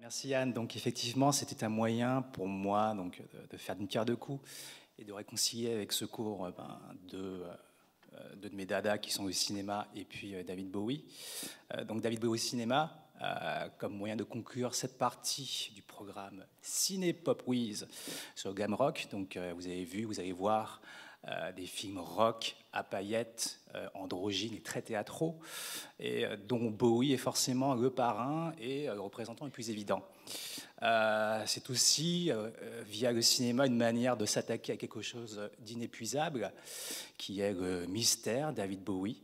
Merci Yann. Donc effectivement, c'était un moyen pour moi de faire d'une pierre deux coups et de réconcilier avec ce cours deux de mes dadas qui sont au cinéma et puis David Bowie. Donc David Bowie au cinéma, comme moyen de conclure cette partie du programme Ciné Pop Wiz sur Gamrock. Donc vous avez vu, vous allez voir des films rock à paillettes, androgynes et très théâtraux, et dont Bowie est forcément le parrain et le représentant le plus évident. C'est aussi, via le cinéma, une manière de s'attaquer à quelque chose d'inépuisable, qui est le mystère David Bowie,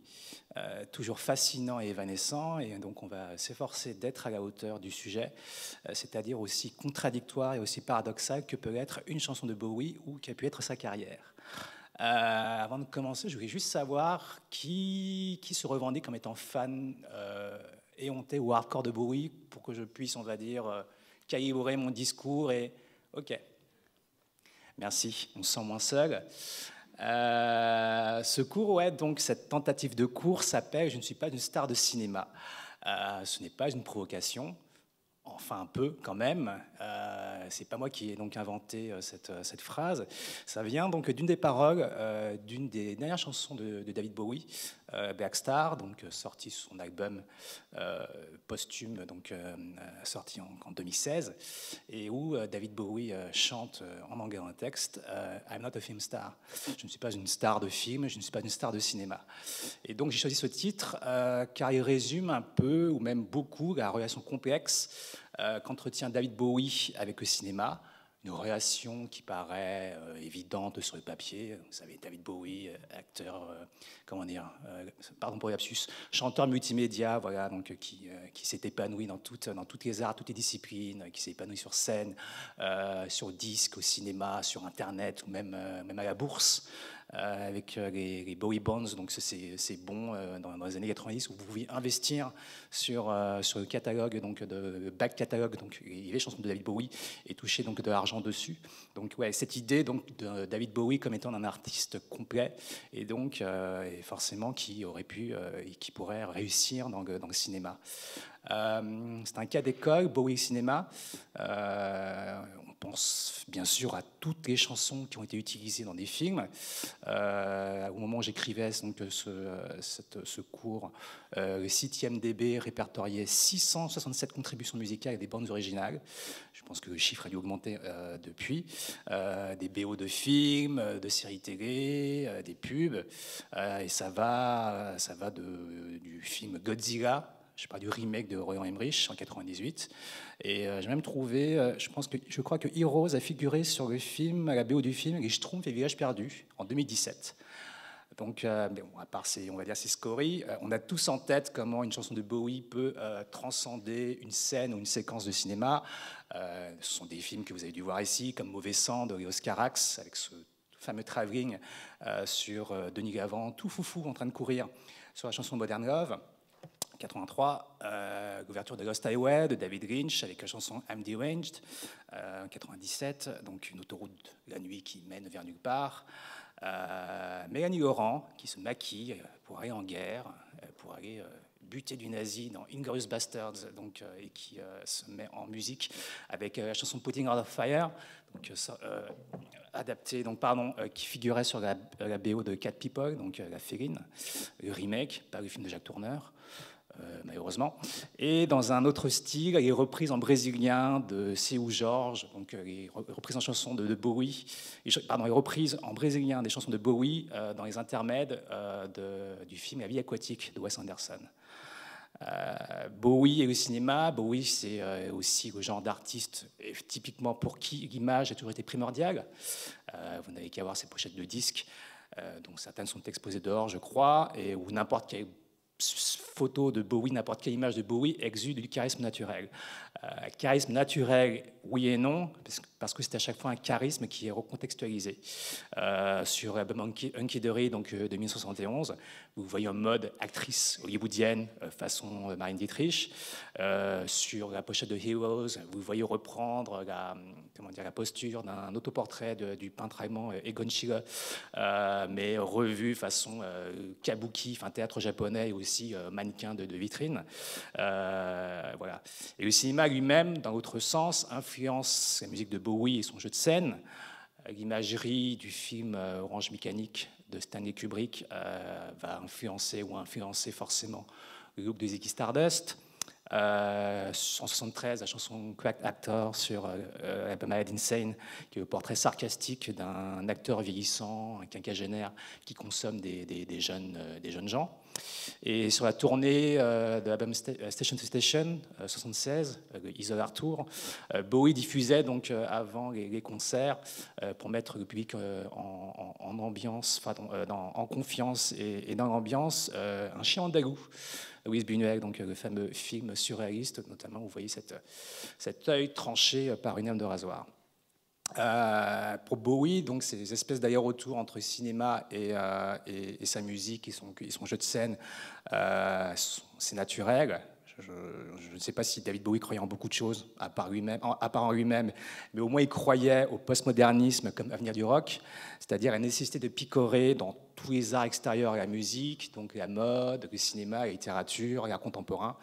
toujours fascinant et évanescent, et donc on va s'efforcer d'être à la hauteur du sujet, c'est-à-dire aussi contradictoire et aussi paradoxal que peut être une chanson de Bowie ou qu'a pu être sa carrière. Avant de commencer, je voulais juste savoir qui se revendique comme étant fan éhonté ou hardcore de Bowie pour que je puisse, on va dire, calibrer mon discours et... Ok. Merci, on se sent moins seul. Ce cours, ouais, donc cette tentative de cours s'appelle « Je ne suis pas une star de cinéma ». Ce n'est pas une provocation. Enfin un peu quand même, c'est pas moi qui ai donc inventé cette phrase, ça vient donc d'une des paroles d'une des dernières chansons de David Bowie, Black Star, donc sorti sur son album posthume, donc sorti en 2016, et où David Bowie chante en anglais dans le texte I'm not a film star, je ne suis pas une star de film, je ne suis pas une star de cinéma. Et donc j'ai choisi ce titre car il résume un peu, ou même beaucoup, la relation complexe qu'entretient David Bowie avec le cinéma, une relation qui paraît évidente sur le papier. Vous savez, David Bowie, acteur, comment dire, pardon pour le lapsus, chanteur multimédia, voilà, donc qui s'est épanoui dans toutes les arts, toutes les disciplines, qui s'est épanoui sur scène, sur disque, au cinéma, sur Internet, ou même à la bourse. Avec les Bowie Bonds, donc c'est bon dans les années 90 où vous pouviez investir sur le catalogue, donc le back catalogue, donc les chansons de David Bowie et toucher donc de l'argent dessus. Donc ouais, cette idée donc de David Bowie comme étant un artiste complet et donc et forcément qui aurait pu et qui pourrait réussir dans le cinéma. C'est un cas d'école, Bowie cinéma. On pense bien sûr à toutes les chansons qui ont été utilisées dans des films. Au moment où j'écrivais ce cours, le site IMDb répertoriait 667 contributions musicales et des bandes originales. Je pense que le chiffre a dû augmenter depuis. Des BO de films, de séries télé, des pubs. Et ça va du film Godzilla. Je parle du remake de Roland Emmerich en 98. Et j'ai même trouvé, je crois que Heroes a figuré sur le film, à la BO du film, Les Schtroumpfs et Village Perdu, en 2017. Donc, bon, à part on va dire ces scories, on a tous en tête comment une chanson de Bowie peut transcender une scène ou une séquence de cinéma. Ce sont des films que vous avez dû voir ici, comme Mauvais sang de Léos Carax, avec ce fameux travelling sur Denis Lavant, tout foufou en train de courir sur la chanson Modern Love. 83, l'ouverture de Lost Highway de David Lynch avec la chanson I'm Deranged. 97, donc une autoroute la nuit qui mène vers nulle part. Mélanie Laurent qui se maquille pour aller en guerre, pour aller buter du nazi dans Inglourious Basterds, donc, et qui se met en musique avec la chanson Putting Out of Fire, donc, adaptée, donc, pardon, qui figurait sur la BO de Cat People, donc la Féline, le remake, pas le film de Jacques Tourneur. Malheureusement. Et dans un autre style, elle est reprise en brésilien de Seu Jorge, donc elle est reprise en chanson de Bowie, pardon, elle est reprise en brésilien des chansons de Bowie dans les intermèdes du film La vie aquatique de Wes Anderson. Bowie et le cinéma, Bowie c'est aussi le genre d'artiste typiquement pour qui l'image a toujours été primordiale. Vous n'avez qu'à voir ces pochettes de disques, dont certaines sont exposées dehors, je crois, et où n'importe quelle photo de Bowie, n'importe quelle image de Bowie exude du charisme naturel. Charisme naturel, oui et non, parce que parce que c'est à chaque fois un charisme qui est recontextualisé. Sur l'album Hunky Dory donc, de 1971, vous voyez en mode actrice hollywoodienne façon Marlène Dietrich. Sur la pochette de Heroes, vous voyez reprendre la posture d'un autoportrait du peintre allemand Egon Schiele, mais revu façon kabuki, enfin théâtre japonais et aussi mannequin de vitrine. Voilà. Et le cinéma lui-même, dans l'autre sens, influence la musique de Bowie et son jeu de scène. L'imagerie du film Orange Mécanique de Stanley Kubrick va influencer ou influencer forcément le look de Ziggy Stardust. En 1973, la chanson Cracked Actor sur l'album Mad Insane, qui est le portrait sarcastique d'un acteur vieillissant, un quinquagénaire qui consomme des jeunes gens. Et sur la tournée de l'album Station to Station, 76, le Isolar Tour, Bowie diffusait donc avant les concerts pour mettre le public en ambiance, en confiance et dans l'ambiance, un chien andalou. Louis Buñuel, donc le fameux film surréaliste, notamment, vous voyez cet œil tranché par une lame de rasoir. Pour Bowie, donc ces espèces d'aller-retour entre cinéma et sa musique et son jeu de scène, c'est naturel. Je ne sais pas si David Bowie croyait en beaucoup de choses, à part en lui-même, mais au moins il croyait au postmodernisme comme avenir du rock, c'est-à-dire la nécessité de picorer dans tous les arts extérieurs à la musique, donc la mode, le cinéma, la littérature, l'art contemporain,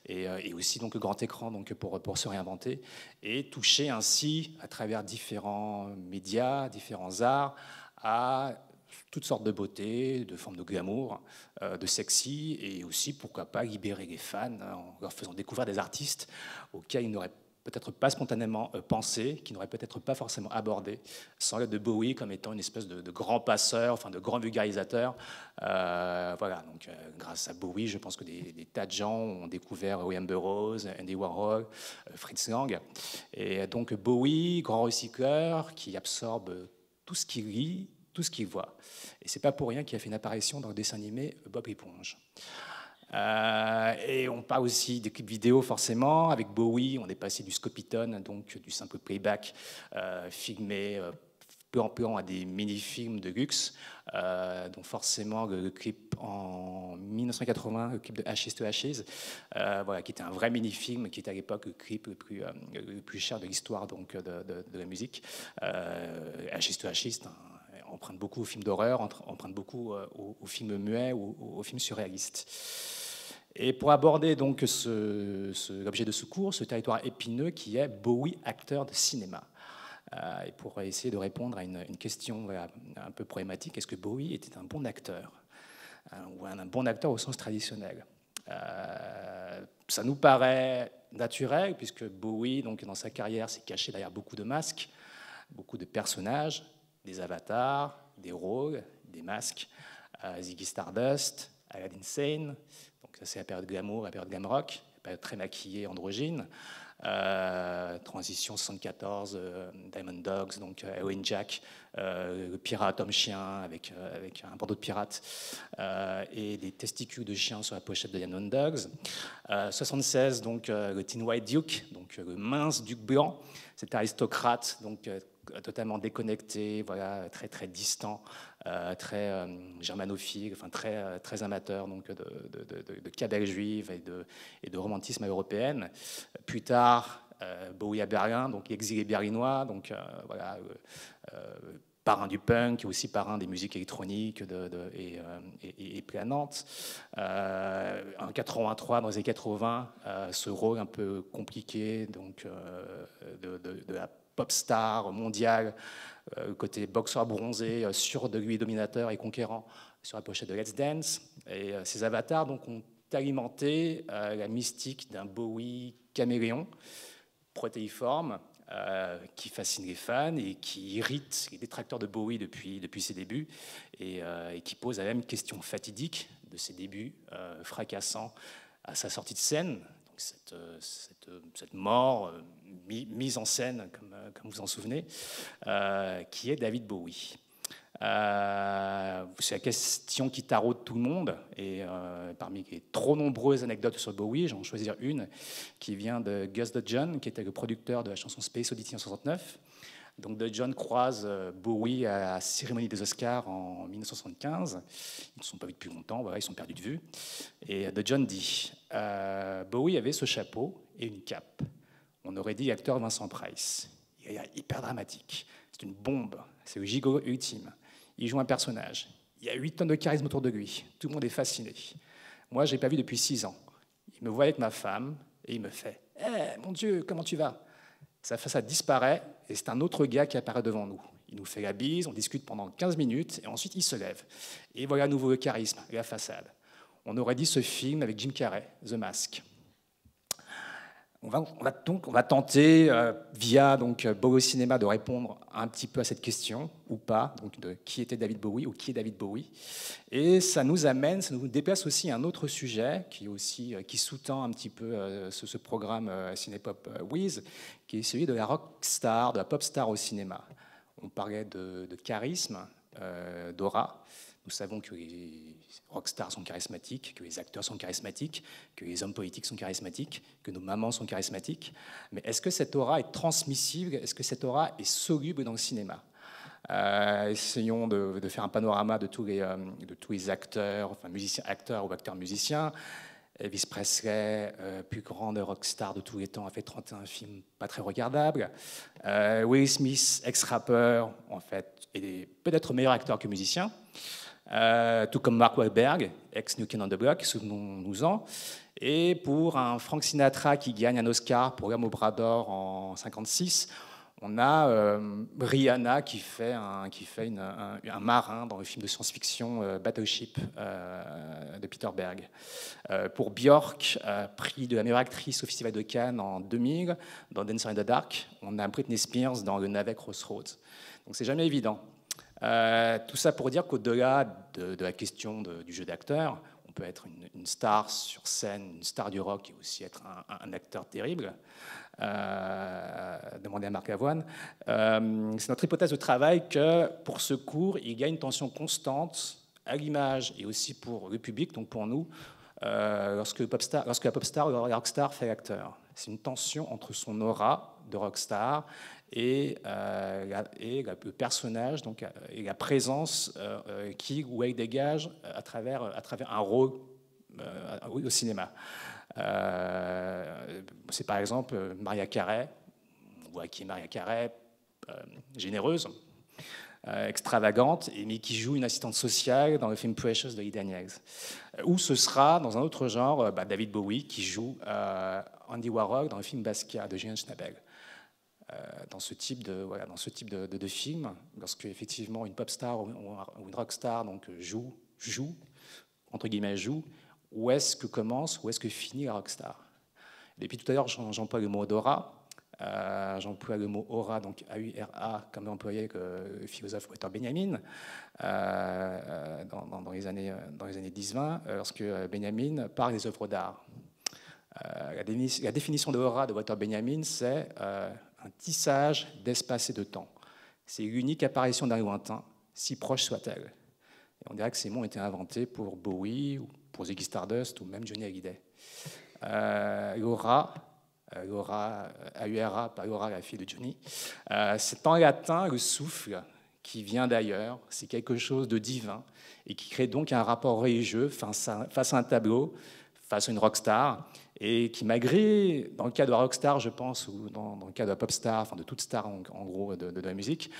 et aussi donc le grand écran donc pour se réinventer, et toucher ainsi, à travers différents médias, différents arts, à toutes sortes de beauté, de formes de glamour, de sexy, et aussi, pourquoi pas, libérer les fans en leur faisant découvrir des artistes auxquels ils n'auraient peut-être pas spontanément pensé, qu'ils n'auraient peut-être pas forcément abordé, sans l'aide de Bowie comme étant une espèce de grand passeur, enfin de grand vulgarisateur. Voilà, donc grâce à Bowie, je pense que des tas de gens ont découvert William Burroughs, Andy Warhol, Fritz Lang. Et donc Bowie, grand recycleur, qui absorbe tout ce qu'il lit, tout ce qu'il voit. Et c'est pas pour rien qu'il a fait une apparition dans le dessin animé Bob l'éponge. Et on parle aussi des clips vidéo forcément. Avec Bowie, on est passé du scopitone, donc du simple playback filmé peu en plan à des mini-films de luxe. Donc forcément le clip en 1980, le clip de Ashes to Ashes, voilà, qui était un vrai mini-film, qui était à l'époque le clip le plus cher de l'histoire donc de la musique. Ashes to Ashes, emprunte beaucoup aux films d'horreur, emprunte beaucoup aux films muets ou aux films surréalistes. Et pour aborder donc l'objet de ce cours, ce territoire épineux qui est Bowie, acteur de cinéma. Et pour essayer de répondre à une question un peu problématique, est-ce que Bowie était un bon acteur ou un bon acteur au sens traditionnel? Ça nous paraît naturel, puisque Bowie, donc, dans sa carrière, s'est caché derrière beaucoup de masques, beaucoup de personnages, des avatars, des rôles, des masques. Ziggy Stardust, Aladdin Sane, donc ça c'est la période glamour, la période glam rock, la période très maquillée, androgyne. Transition 74, Diamond Dogs, donc Heroin Jack, le pirate homme-chien avec un bandeau de pirate et des testicules de chien sur la pochette de Diamond Dogs. 76, donc le Teen White Duke, donc le mince duc blanc, cet aristocrate donc totalement déconnecté, voilà, très très distant, très germanophile, enfin très amateur donc de cabale juive et de romantisme à européenne. Plus tard, Bowie à Berlin, donc exilé berlinois, donc voilà, parrain du punk, aussi parrain des musiques électroniques et planantes. En 83, dans les années 80, ce rôle un peu compliqué donc de la pop star mondiale, côté boxeur bronzé, sûr de lui dominateur et conquérant sur la pochette de Let's Dance. Et ces avatars donc, ont alimenté la mystique d'un Bowie caméléon, protéiforme, qui fascine les fans et qui irrite les détracteurs de Bowie depuis ses débuts et qui pose la même question fatidique de ses débuts fracassants à sa sortie de scène. Cette mort mise en scène, comme vous en souvenez, qui est David Bowie. C'est la question qui taraude tout le monde, et parmi les trop nombreuses anecdotes sur Bowie, j'en choisir une qui vient de Gus Dudgeon, qui était le producteur de la chanson Space Oddity en 69, Donc De John croise Bowie à la cérémonie des Oscars en 1975. Ils ne se sont pas vus depuis longtemps, voilà, ils sont perdus de vue. Et De John dit Bowie avait ce chapeau et une cape. On aurait dit l'acteur Vincent Price. Il est hyper dramatique. C'est une bombe. C'est le gigot ultime. Il joue un personnage. Il y a 8 tonnes de charisme autour de lui. Tout le monde est fasciné. Moi, je ne l'ai pas vu depuis 6 ans. Il me voit avec ma femme et il me fait « Eh, mon Dieu, comment tu vas ?» Sa façade disparaît et c'est un autre gars qui apparaît devant nous. Il nous fait la bise, on discute pendant 15 minutes et ensuite il se lève. Et voilà à nouveau le charisme et la façade. On aurait dit ce film avec Jim Carrey, The Mask. On va tenter, via Bowie Cinéma, de répondre un petit peu à cette question, ou pas, donc de qui était David Bowie ou qui est David Bowie. Et ça nous déplace aussi à un autre sujet qui sous-tend un petit peu ce programme Cinépop Wiz, qui est celui de la rockstar, de la pop star au cinéma. On parlait de charisme, d'aura. Nous savons que les rockstars sont charismatiques, que les acteurs sont charismatiques, que les hommes politiques sont charismatiques, que nos mamans sont charismatiques. Mais est-ce que cette aura est transmissible? Est-ce que cette aura est soluble dans le cinéma? Essayons de faire un panorama de tous les acteurs, enfin musiciens, acteurs ou acteurs musiciens. Elvis Presley, plus grande rockstar de tous les temps, a fait 31 films pas très regardables. Will Smith, ex-rappeur, en fait, est peut-être meilleur acteur que musicien. Tout comme Mark Wahlberg, ex-New Kid on the Block, souvenons-nous-en. Et pour un Frank Sinatra qui gagne un Oscar pour L'Homme au bras d'or en 1956, on a Rihanna qui fait un marin dans le film de science-fiction Battleship de Peter Berg. Pour Björk, prix de la meilleure actrice au Festival de Cannes en 2000, dans Dancer in the Dark, on a Britney Spears dans Le navet Crossroads. Donc c'est jamais évident. Tout ça pour dire qu'au-delà de la question du jeu d'acteur, on peut être une star sur scène, une star du rock, et aussi être un acteur terrible. Demandez à Marc Lavoine. C'est notre hypothèse de travail que pour ce cours, il y a une tension constante à l'image et aussi pour le public, donc pour nous, lorsque la pop star ou la rockstar fait l'acteur. C'est une tension entre son aura de rockstar et le personnage, donc, et la présence qui ou elle dégage à travers un rôle au cinéma. C'est par exemple Maria Carey, on voit qui est Maria Carey, généreuse, extravagante, mais qui joue une assistante sociale dans le film Precious de Lee Daniels. Ou ce sera, dans un autre genre, David Bowie qui joue Andy Warhol dans le film Basquiat de Julien Schnabel. Dans ce type de film, lorsque effectivement une pop star ou une rock star donc joue, entre guillemets joue, où est-ce que commence, où est-ce que finit la rock star? Depuis tout à l'heure, j'emploie le mot d'aura. J'emploie le mot aura, donc A-U-R-A, comme employé le philosophe Walter Benjamin dans les années 10-20, lorsque Benjamin parle des œuvres d'art. La définition de aura de Walter Benjamin, c'est un tissage d'espace et de temps. C'est l'unique apparition d'un lointain, si proche soit-elle. Et on dirait que ces mots ont été inventés pour Bowie, ou pour Ziggy Stardust, ou même Johnny Hallyday. L'aura, A-U-R-A, pas l'aura, la fille de Johnny, c'est en latin le souffle qui vient d'ailleurs, c'est quelque chose de divin, et qui crée donc un rapport religieux face à un tableau, face à une rockstar, et qui, malgré, dans le cas de la rockstar, je pense, ou dans le cas de la pop star, enfin de toute star en gros de la musique,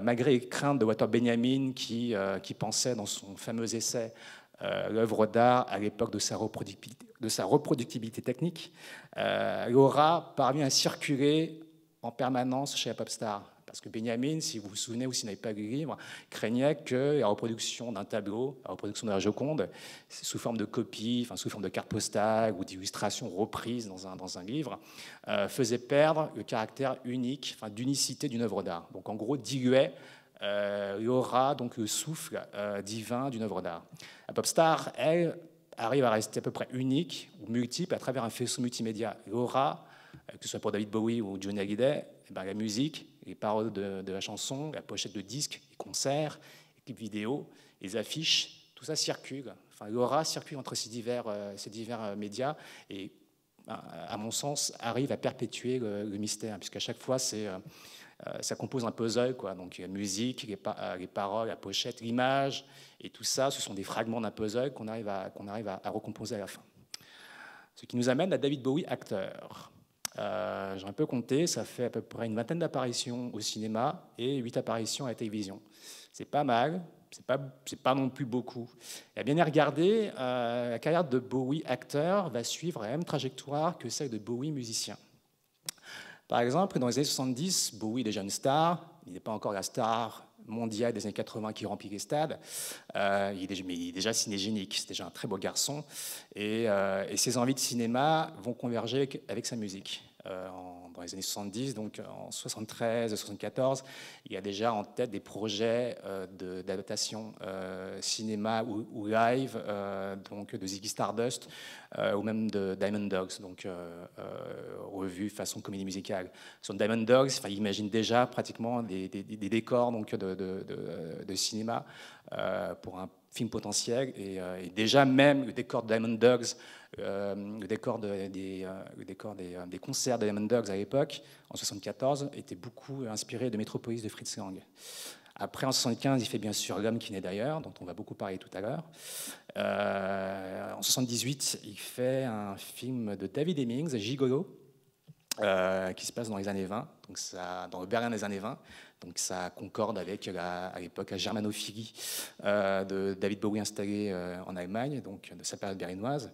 malgré les craintes de Walter Benjamin qui pensait dans son fameux essai l'œuvre d'art à l'époque de sa reproductibilité technique, l'aura parvient à circuler en permanence chez la pop star. Parce que Benjamin, si vous vous souvenez ou si vous n'avez pas lu le livre, craignait que la reproduction d'un tableau, la reproduction de la Joconde, sous forme de copie, enfin, sous forme de carte postale ou d'illustration reprise dans un livre, faisait perdre le caractère unique, enfin, d'unicité d'une œuvre d'art. Donc en gros, diluait l'aura, donc le souffle divin d'une œuvre d'art. La pop star, elle, arrive à rester à peu près unique ou multiple à travers un faisceau multimédia. L'aura, que ce soit pour David Bowie ou Johnny Hallyday, la musique, les paroles de la chanson, la pochette de disque, les concerts, les clips vidéo, les affiches, tout ça circule. Enfin, l'aura circule entre ces divers médias et, à mon sens, arrive à perpétuer le mystère, puisqu'à chaque fois, c'est Ça compose un puzzle, quoi. Donc la musique, les paroles, la pochette, l'image, et tout ça, ce sont des fragments d'un puzzle qu'on arrive à recomposer à la fin. Ce qui nous amène à David Bowie, acteur. J'ai un peu compté, ça fait à peu près une vingtaine d'apparitions au cinéma et 8 apparitions à la télévision. C'est pas mal, c'est pas non plus beaucoup. Et à bien y regarder, la carrière de Bowie, acteur, va suivre la même trajectoire que celle de Bowie, musicien. Par exemple, dans les années 70, Bowie est déjà une star, il n'est pas encore la star mondiale des années 80 qui remplit les stades, mais il est déjà cinégénique, c'est déjà un très beau garçon, et ses envies de cinéma vont converger avec sa musique. Dans les années 70, donc en 73, 74, il y a déjà en tête des projets d'adaptation cinéma ou live, donc de Ziggy Stardust ou même de Diamond Dogs, donc revue façon comédie musicale. Sur Diamond Dogs, il imagine déjà pratiquement des décors donc, de cinéma pour un film potentiel, et déjà même le décor de Diamond Dogs, le décor des concerts de Diamond Dogs à l'époque, en 1974, était beaucoup inspiré de Metropolis de Fritz Lang. Après, en 1975, il fait bien sûr L'homme qui naît d'ailleurs, dont on va beaucoup parler tout à l'heure. En 1978, il fait un film de David Hemmings, Gigolo, qui se passe dans les années 20, donc dans le Berlin des années 20. Donc ça concorde avec, à l'époque, la germanophilie de David Bowie installé en Allemagne, donc de sa période berlinoise.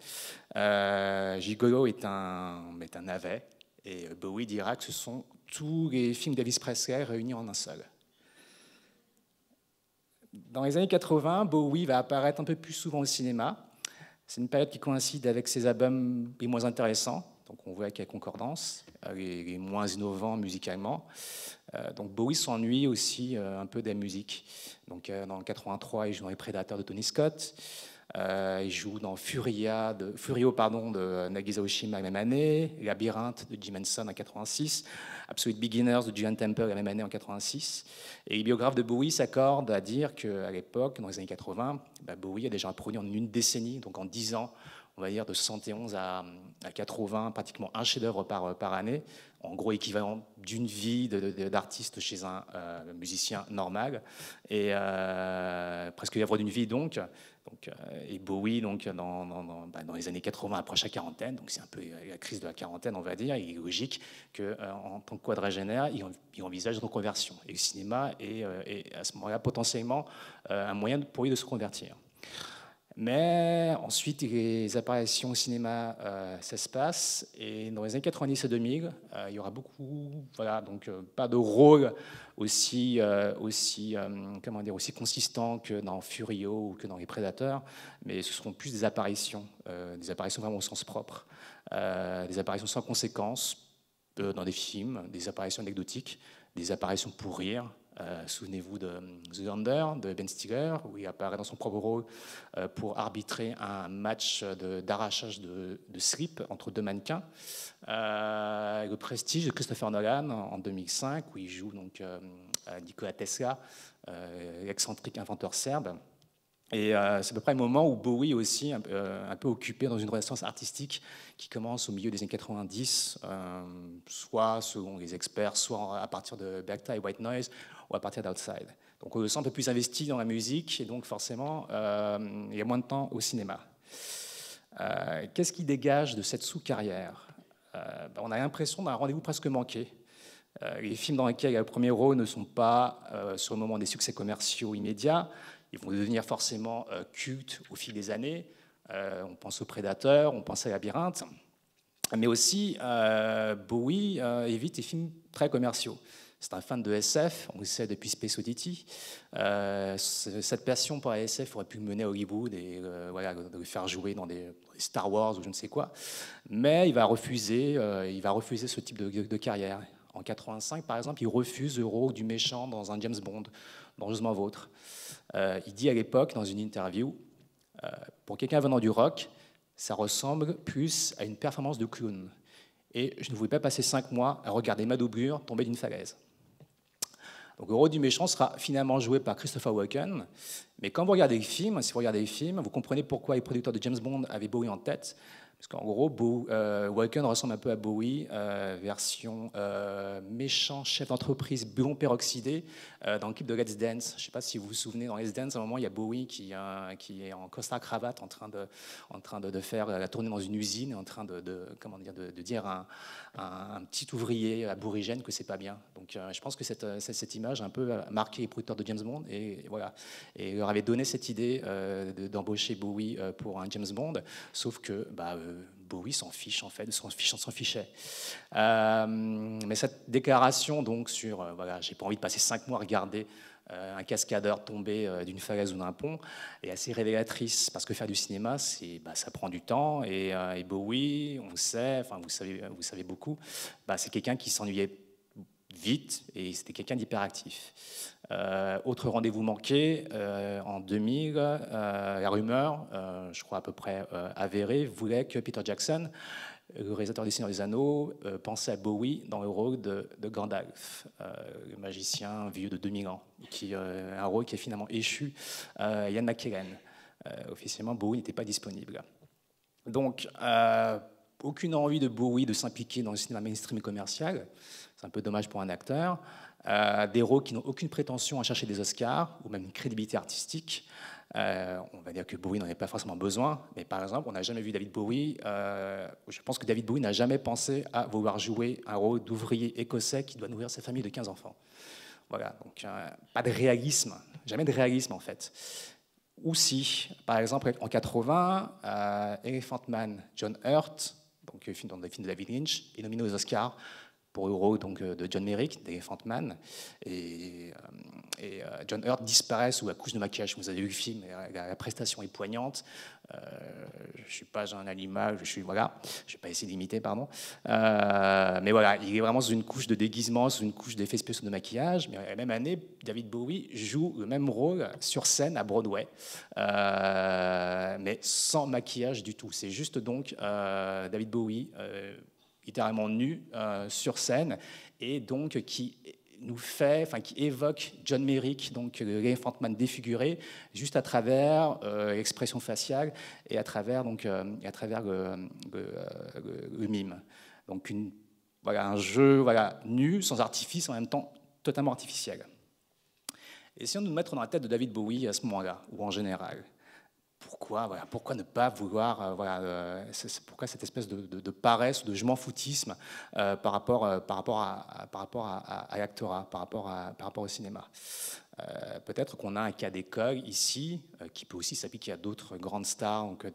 Gigolo est un navet, et Bowie dira que ce sont tous les films d'Elvis Presley réunis en un seul. Dans les années 80, Bowie va apparaître un peu plus souvent au cinéma. C'est une période qui coïncide avec ses albums les moins intéressants. Donc on voit qu'il y a concordance, les moins innovants musicalement. Donc Bowie s'ennuie aussi un peu de la musique. Donc dans le 83, il joue dans Les Prédateurs de Tony Scott. Il joue dans Furio de Nagisa Oshima la même année, Labyrinthe de Jim Henson en 86, Absolute Beginners de Julian Temple la même année en 86. Et les biographes de Bowie s'accordent à dire qu'à l'époque, dans les années 80, Bowie a déjà produit en une décennie, donc en 10 ans, on va dire de 71 à 80, pratiquement un chef-d'œuvre par année, en gros équivalent d'une vie d'artiste chez un musicien normal, et presque l'œuvre d'une vie donc. Et Bowie, donc, dans les années 80, approche la quarantaine, donc c'est un peu la crise de la quarantaine, on va dire. Il est logique qu'en tant que quadragénaire, il envisage une reconversion. Et le cinéma est à ce moment-là potentiellement un moyen pour lui de se convertir. Mais ensuite, les apparitions au cinéma s'espacent, et dans les années 90 et 2000, il y aura beaucoup, voilà, donc pas de rôle aussi consistant que dans Furio ou que dans Les Prédateurs, mais ce seront plus des apparitions vraiment au sens propre, des apparitions sans conséquence dans des films, des apparitions anecdotiques, des apparitions pour rire. Souvenez-vous de The Under de Ben Stiller, où il apparaît dans son propre rôle pour arbitrer un match d'arrachage de slip entre deux mannequins. Le Prestige de Christopher Nolan en 2005, où il joue donc Nikola Tesla, l'excentrique inventeur serbe. Et c'est à peu près le moment où Bowie est aussi un peu occupé dans une renaissance artistique qui commence au milieu des années 90, soit selon les experts, soit à partir de Black Tie, White Noise, ou à partir d'Outside. Donc on le sent un peu plus investi dans la musique, et donc forcément, il y a moins de temps au cinéma. Qu'est-ce qui dégage de cette sous-carrière ? On a l'impression d'un rendez-vous presque manqué. Les films dans lesquels il y a le premier rôle ne sont pas, sur le moment, des succès commerciaux immédiats. Ils vont devenir forcément cultes au fil des années. On pense aux Prédateurs, on pense à Labyrinthe. Mais aussi, Bowie évite les films très commerciaux. C'est un fan de SF, on le sait depuis Space Oddity. Cette passion pour la SF aurait pu le mener à Hollywood et de le faire jouer dans des Star Wars ou je ne sais quoi. Mais il va refuser ce type de carrière. En 85, par exemple, il refuse le rôle du méchant dans un James Bond, Dangereusement Vôtre. Il dit à l'époque, dans une interview, pour quelqu'un venant du rock, ça ressemble plus à une performance de clown. Et je ne voulais pas passer 5 mois à regarder ma doublure tomber d'une falaise. Donc le rôle du méchant sera finalement joué par Christopher Walken. Mais quand vous regardez le film, si vous regardez le film, vous comprenez pourquoi les producteurs de James Bond avaient Bowie en tête. Parce qu'en gros, Walken ressemble un peu à Bowie, version méchant chef d'entreprise blond peroxydé dans le clip de Let's Dance. Je ne sais pas si vous vous souvenez, dans Let's Dance, à un moment, il y a Bowie qui est en costard-cravate en train de faire la tournée dans une usine, en train comment de dire à un petit ouvrier aborigène que c'est pas bien. Donc je pense que cette image a un peu marqué les producteurs de James Bond et voilà, et leur avait donné cette idée d'embaucher Bowie pour un James Bond, sauf que Bowie s'en fiche en fait, s'en fichait. Mais cette déclaration donc sur voilà, j'ai pas envie de passer 5 mois à regarder un cascadeur tomber d'une falaise ou d'un pont est assez révélatrice, parce que faire du cinéma, ça prend du temps, et Bowie, on sait, enfin vous savez beaucoup, c'est quelqu'un qui s'ennuyait vite, et c'était quelqu'un d'hyperactif. Autre rendez-vous manqué, en 2000, la rumeur, je crois à peu près avérée, voulait que Peter Jackson, le réalisateur du Seigneur des Anneaux, pensait à Bowie dans le rôle de Gandalf, le magicien vieux de 2000 ans, un rôle qui a finalement échu Ian McKellen. Officiellement, Bowie n'était pas disponible. Donc, aucune envie de Bowie de s'impliquer dans le cinéma mainstream et commercial. C'est un peu dommage pour un acteur. Des héros qui n'ont aucune prétention à chercher des Oscars ou même une crédibilité artistique. On va dire que Bowie n'en avait pas forcément besoin, mais par exemple, on n'a jamais vu David Bowie. Je pense que David Bowie n'a jamais pensé à vouloir jouer un rôle d'ouvrier écossais qui doit nourrir sa famille de 15 enfants. Voilà, donc pas de réalisme, jamais de réalisme en fait. Ou si, par exemple, en 80, Elephant Man, John Hurt, donc dans le film de David Lynch, est nominé aux Oscars pour le rôle donc, de John Merrick, d'Elephant Man. Et John Hurt disparaît sous la couche de maquillage. Vous avez vu le film, la prestation est poignante. Je ne suis pas un animal, je ne vais pas essayer d'imiter, pardon. Mais voilà, il est vraiment sous une couche de déguisement, sous une couche d'effets spéciaux de maquillage. Mais la même année, David Bowie joue le même rôle sur scène à Broadway, mais sans maquillage du tout. C'est juste donc David Bowie littéralement nu sur scène, et donc qui évoque John Merrick, donc l'Elephant Man défiguré, juste à travers l'expression faciale et à travers le mime. Donc un jeu nu, sans artifice, en même temps totalement artificiel. Essayons de nous mettre dans la tête de David Bowie à ce moment-là, ou en général. Pourquoi ne pas vouloir, pourquoi cette espèce de paresse ou de je m'en foutisme par rapport à l'actorat, par rapport au cinéma. Peut-être qu'on a un cas d'école ici qui peut aussi s'appliquer à d'autres grandes stars donc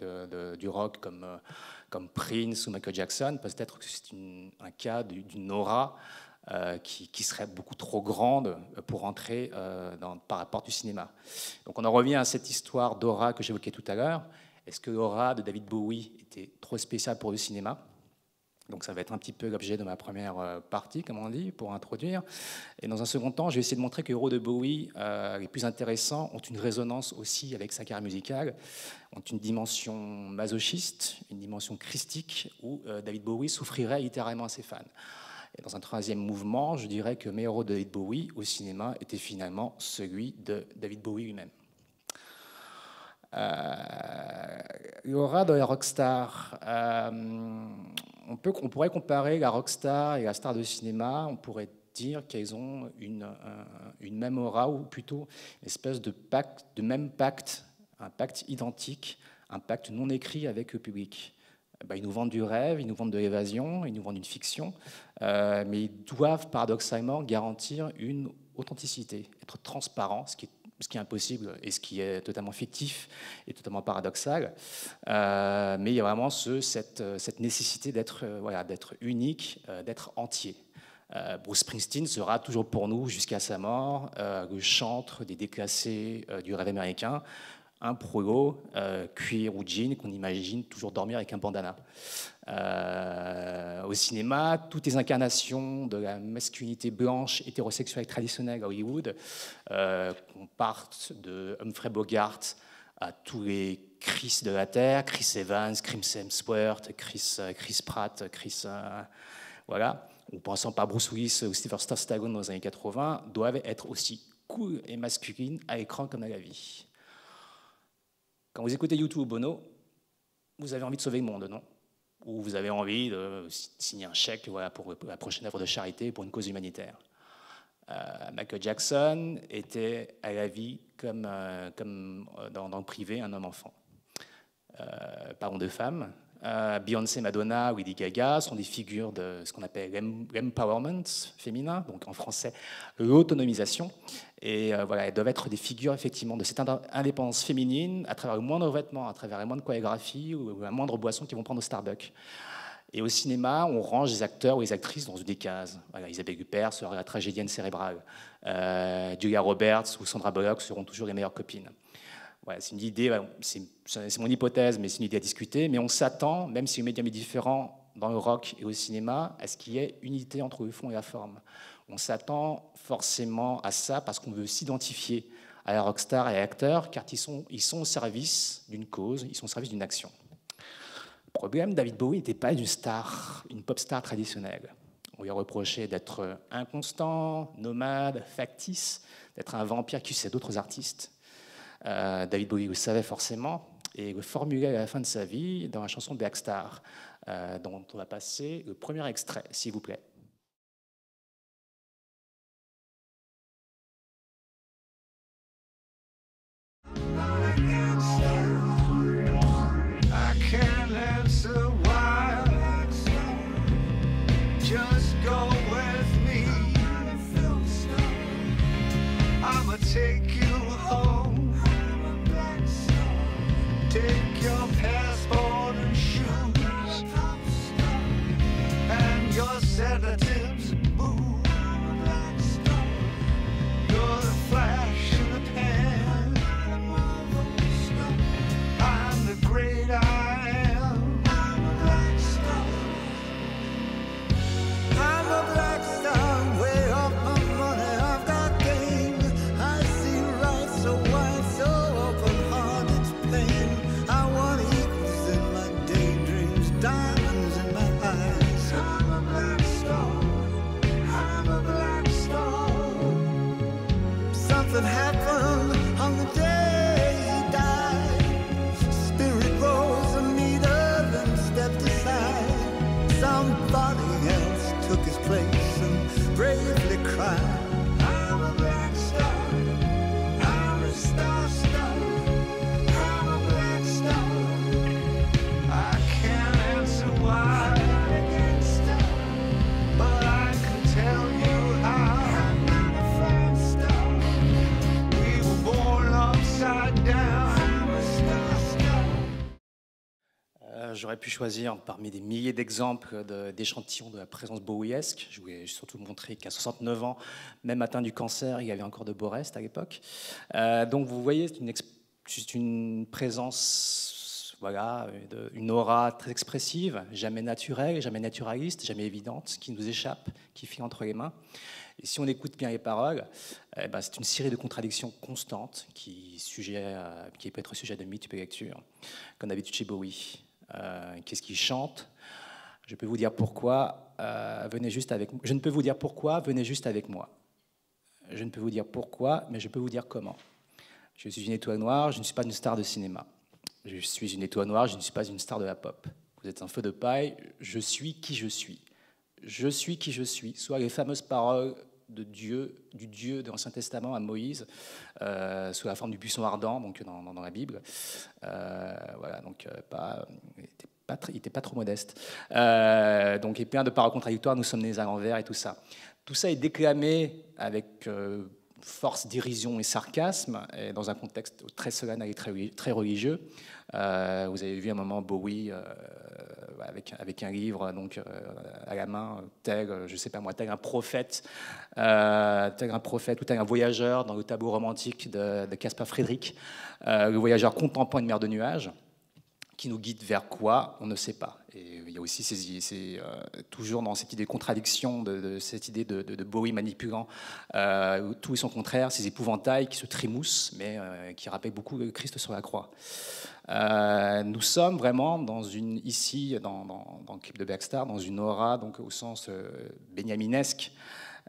du rock comme Prince ou Michael Jackson. Peut-être que c'est un cas d'une aura qui serait beaucoup trop grande pour entrer par la porte du cinéma. Donc on en revient à cette histoire d'aura que j'évoquais tout à l'heure. Est-ce que l'aura de David Bowie était trop spéciale pour le cinéma? Donc ça va être un petit peu l'objet de ma première partie, comme on dit, pour introduire. Et dans un second temps, je vais essayer de montrer que les héros de Bowie, les plus intéressants, ont une résonance aussi avec sa carrière musicale, ont une dimension masochiste, une dimension christique, où David Bowie souffrirait littéralement à ses fans. Et dans un troisième mouvement, je dirais que mes héros de David Bowie au cinéma était finalement celui de David Bowie lui-même. L'aura de la rockstar. On pourrait comparer la rockstar et la star de cinéma. On pourrait dire qu'elles ont une même aura, ou plutôt une espèce de même pacte, un pacte identique, un pacte non écrit avec le public. Ils nous vendent du rêve, ils nous vendent de l'évasion, ils nous vendent une fiction, mais ils doivent paradoxalement garantir une authenticité, être transparent, ce qui est impossible et ce qui est totalement fictif et totalement paradoxal. Mais il y a vraiment cette nécessité d'être unique, d'être entier. Bruce Springsteen sera toujours pour nous, jusqu'à sa mort, le chantre des déclassés du rêve américain, un prolo, cuir ou jean, qu'on imagine toujours dormir avec un bandana. Au cinéma, toutes les incarnations de la masculinité blanche hétérosexuelle traditionnelle à Hollywood, qu'on parte de Humphrey Bogart à tous les Chris de la Terre, Chris Evans, Chris Hemsworth, Chris Pratt, ou pensant par Bruce Willis ou Sylvester Stallone dans les années 80, doivent être aussi cool et masculines à l'écran comme à la vie. Quand vous écoutez YouTube ou Bono, vous avez envie de sauver le monde, non? où vous avez envie de signer un chèque, voilà, pour la prochaine œuvre de charité, pour une cause humanitaire. Michael Jackson était à la vie comme dans le privé un homme-enfant. Parlons de femmes. Beyoncé, Madonna, Lady Gaga sont des figures de ce qu'on appelle l'empowerment féminin, donc en français l'autonomisation. Et voilà, elles doivent être des figures effectivement de cette indépendance féminine à travers le moindre vêtement, à travers la moindre chorégraphie ou la moindre boisson qu'ils vont prendre au Starbucks. Et au cinéma, on range les acteurs ou les actrices dans des cases. Voilà, Isabelle Huppert sera la tragédienne cérébrale. Julia Roberts ou Sandra Bullock seront toujours les meilleures copines. Voilà, c'est une idée, c'est mon hypothèse, mais c'est une idée à discuter. Mais on s'attend, même si le médium est différent dans le rock et au cinéma, à ce qu'il y ait unité entre le fond et la forme. On s'attend forcément à ça parce qu'on veut s'identifier à la rockstar et à l'acteur, car ils sont au service d'une cause, ils sont au service d'une action. Le problème, David Bowie n'était pas une star, une pop star traditionnelle. On lui a reproché d'être inconstant, nomade, factice, d'être un vampire qui suçait d'autres artistes. David Bowie le savait forcément et le formulait à la fin de sa vie dans la chanson Black Star, dont on va passer le premier extrait, s'il vous plaît. Take you home. Take your passport and shoes and your sedatives. Move. You're the flash in the pan. I'm the great I am. I'm a black star, way off my money. I've got game. I see right so wide, so open heart, it's plain. I want eagles in my daydreams, diamonds in my eyes. I'm a black star, I'm a black star. Something happened on the day he died. Spirit rose a meter and stepped aside. Somebody else took his place and bravely cried. I'm a black star, I'm a star, star. I'm a black star. I can't answer why, but I can tell you how. I'm not a fine star. We were born upside down. I'm a star, star. J'aurais pu choisir parmi des milliers d'exemples d'échantillons de la présence bowiesque. Je voulais surtout montrer qu'à 69 ans, même atteint du cancer, il y avait encore de beaux restes à l'époque. Donc vous voyez, c'est une présence, voilà, une aura très expressive, jamais naturelle, jamais naturaliste, jamais évidente, qui nous échappe, qui file entre les mains. Et si on écoute bien les paroles, c'est une série de contradictions constantes qui peut être sujet de mythes et de lecture, comme d'habitude chez Bowie. Qu'est-ce qu'il chante? Je peux vous dire pourquoi, venez juste avec moi. Je ne peux vous dire pourquoi, venez juste avec moi. Je ne peux vous dire pourquoi, mais je peux vous dire comment. Je suis une étoile noire, je ne suis pas une star de cinéma. Je suis une étoile noire, je ne suis pas une star de la pop. Vous êtes un feu de paille, je suis qui je suis. Je suis qui je suis, soit les fameuses paroles de Dieu, du Dieu de l'Ancien Testament à Moïse, sous la forme du buisson ardent, donc dans la Bible. Voilà, donc il n'était pas trop modeste. Donc il y a plein de paroles contradictoires, nous sommes nés à l'envers et tout ça. Tout ça est déclamé avec force, dérision et sarcasme, et dans un contexte très solennel et très religieux. Vous avez vu un moment Bowie avec un livre donc, à la main, tel un prophète ou tel un voyageur dans le tableau romantique de Caspar Friedrich, le voyageur contemplant une mer de nuages, qui nous guide vers quoi, on ne sait pas. Et il y a aussi toujours dans cette idée de contradiction, de cette idée de Bowie manipulant tout et son contraire, ces épouvantails qui se trémoussent, mais qui rappellent beaucoup le Christ sur la croix. Nous sommes vraiment ici, dans le clip de Black Star, dans une aura, donc au sens benjaminesque,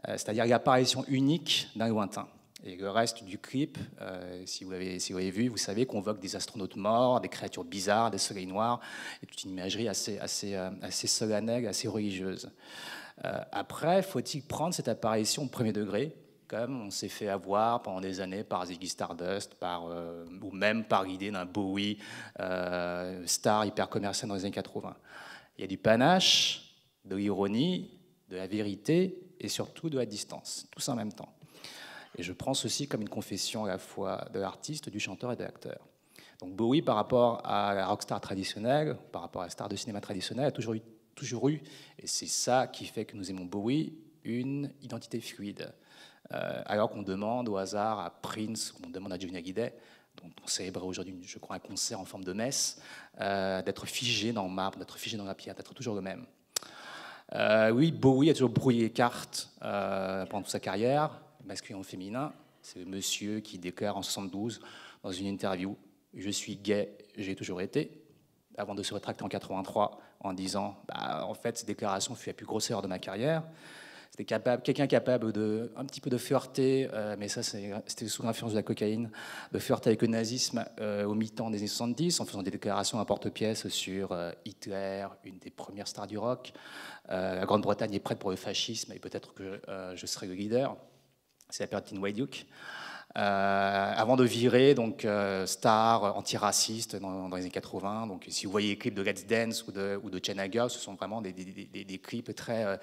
c'est-à-dire l'apparition unique d'un lointain. Et le reste du clip, si vous l'avez vu, vous savez, convoque des astronautes morts, des créatures bizarres, des soleils noirs, et toute une imagerie assez solennelle, assez religieuse. Après, faut-il prendre cette apparition au premier degré, comme on s'est fait avoir pendant des années par Ziggy Stardust, ou même par l'idée d'un Bowie star hyper commercial dans les années 80. Il y a du panache, de l'ironie, de la vérité et surtout de la distance, tout ça en même temps. Et je prends ceci comme une confession à la fois de l'artiste, du chanteur et de l'acteur. Donc Bowie, par rapport à la rockstar traditionnelle, par rapport à la star de cinéma traditionnelle, a toujours eu, et c'est ça qui fait que nous aimons Bowie, une identité fluide. Alors qu'on demande au hasard à Prince, on demande à Johnny Hallyday, dont on célébrait aujourd'hui, je crois, un concert en forme de messe, d'être figé dans le marbre, d'être figé dans la pierre, d'être toujours le même. Oui, Bowie a toujours brouillé les cartes pendant toute sa carrière, masculin ou féminin. C'est le monsieur qui déclare en 72 dans une interview « Je suis gay, j'ai toujours été », avant de se rétracter en 83 en disant en fait, cette déclaration fut la plus grosse erreur de ma carrière. C'était quelqu'un capable de un petit peu de flirter, mais ça c'était sous l'influence de la cocaïne, de flirter avec le nazisme au mi-temps des années 70 en faisant des déclarations à porte-pièce sur Hitler, une des premières stars du rock. La Grande-Bretagne est prête pour le fascisme et peut-être que je serai le leader. C'est la période Tin Duke. Avant de virer donc star antiraciste dans les années 80. Donc si vous voyez les clips de Let's Dance ou de Chenaga, ce sont vraiment des clips très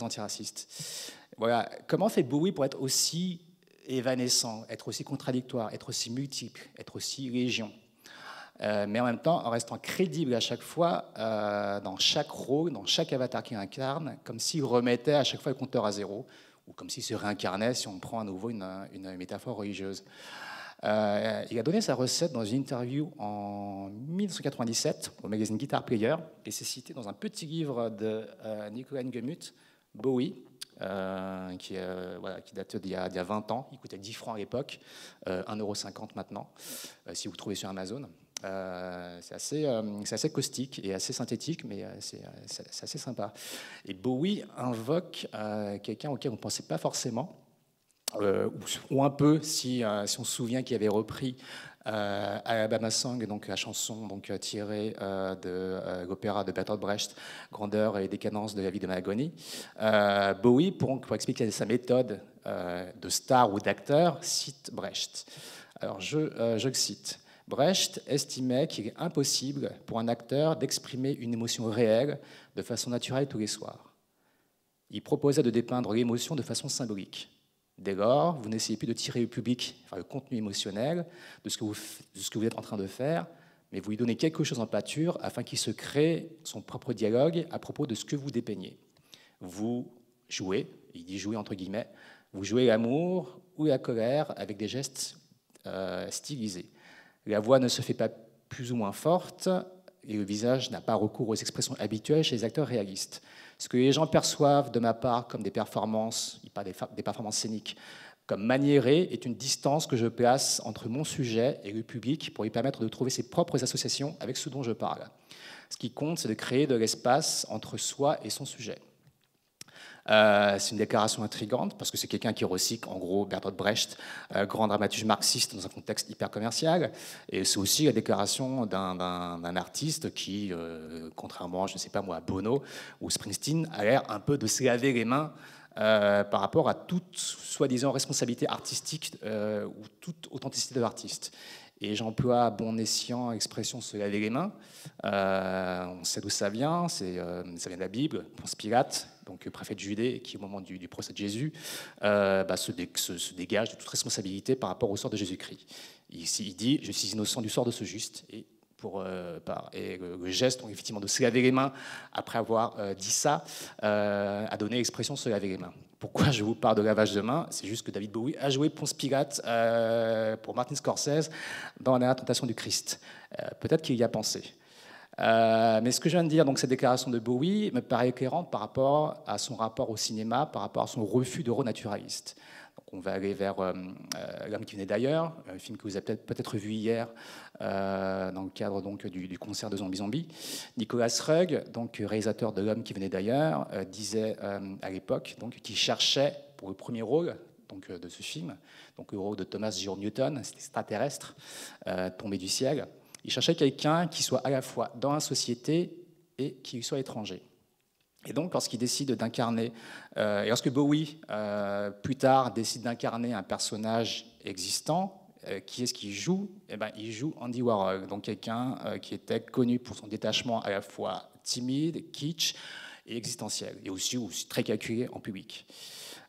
antiracistes. Voilà. Comment fait Bowie pour être aussi évanescent, être aussi contradictoire, être aussi multiple, être aussi légion, mais en même temps en restant crédible à chaque fois dans chaque rôle, dans chaque avatar qu'il incarne, comme s'il remettait à chaque fois le compteur à zéro, ou comme s'il se réincarnait, si on prend à nouveau une métaphore religieuse. Il a donné sa recette dans une interview en 1997 au magazine Guitar Player, et c'est cité dans un petit livre de Nicolas Nguemut, Bowie, qui date d'il y a 20 ans. Il coûtait 10 francs à l'époque, 1,50 € maintenant, si vous le trouvez sur Amazon. C'est assez caustique et assez synthétique, mais c'est assez sympa. Et Bowie invoque quelqu'un auquel on ne pensait pas forcément, ou un peu, si on se souvient qu'il avait repris Alabama Song, donc la chanson tirée de l'opéra de Bertolt Brecht, Grandeur et décadence de la vie de Mahagoni. Bowie, pour expliquer sa méthode de star ou d'acteur, cite Brecht. Alors je le cite. Brecht estimait qu'il est impossible pour un acteur d'exprimer une émotion réelle de façon naturelle tous les soirs. Il proposait de dépeindre l'émotion de façon symbolique. Dès lors, vous n'essayez plus de tirer le public vers le contenu émotionnel de ce que vous êtes en train de faire, mais vous lui donnez quelque chose en pâture afin qu'il se crée son propre dialogue à propos de ce que vous dépeignez. Vous jouez, il dit jouer entre guillemets, vous jouez l'amour ou la colère avec des gestes stylisés. La voix ne se fait pas plus ou moins forte et le visage n'a pas recours aux expressions habituelles chez les acteurs réalistes. Ce que les gens perçoivent de ma part comme des performances, pas des performances scéniques, comme maniérées, est une distance que je place entre mon sujet et le public pour lui permettre de trouver ses propres associations avec ce dont je parle. Ce qui compte, c'est de créer de l'espace entre soi et son sujet. C'est une déclaration intrigante parce que c'est quelqu'un qui recycle en gros Bertolt Brecht, grand dramaturge marxiste dans un contexte hyper commercial, et c'est aussi la déclaration d'un artiste qui, contrairement, je ne sais pas moi, à Bono ou Springsteen, a l'air un peu de se laver les mains par rapport à toute soi-disant responsabilité artistique ou toute authenticité de l'artiste. Et j'emploie à bon escient l'expression se laver les mains. On sait d'où ça vient ça vient de la Bible. Ponce Pilate, donc préfet de Judée, qui au moment du procès de Jésus se dégage de toute responsabilité par rapport au sort de Jésus-Christ. Il dit « Je suis innocent du sort de ce juste ». Et le geste, donc, effectivement, de se laver les mains après avoir dit ça, a donné l'expression se laver les mains. Pourquoi je vous parle de lavage de mains? C'est juste que David Bowie a joué Ponce Pilate pour Martin Scorsese dans La Tentation du Christ. Peut-être qu'il y a pensé. Mais ce que je viens de dire, donc cette déclaration de Bowie, me paraît éclairante par rapport à son rapport au cinéma, par rapport à son refus de rôle naturaliste. Donc on va aller vers L'homme qui venait d'ailleurs, un film que vous avez peut-être vu hier dans le cadre donc, du concert de Zombie Zombie. Nicolas Roeg, donc réalisateur de L'homme qui venait d'ailleurs, disait à l'époque qu'il cherchait pour le premier rôle donc, de ce film, donc le rôle de Thomas J. Newton, cet extraterrestre tombé du ciel. Il cherchait quelqu'un qui soit à la fois dans la société et qui lui soit étranger. Et donc, lorsqu'il décide d'incarner, et lorsque Bowie, plus tard, décide d'incarner un personnage existant, qui est-ce qu'il joue? Eh ben, il joue Andy Warhol, donc quelqu'un qui était connu pour son détachement à la fois timide, kitsch et existentiel, et aussi très calculé en public.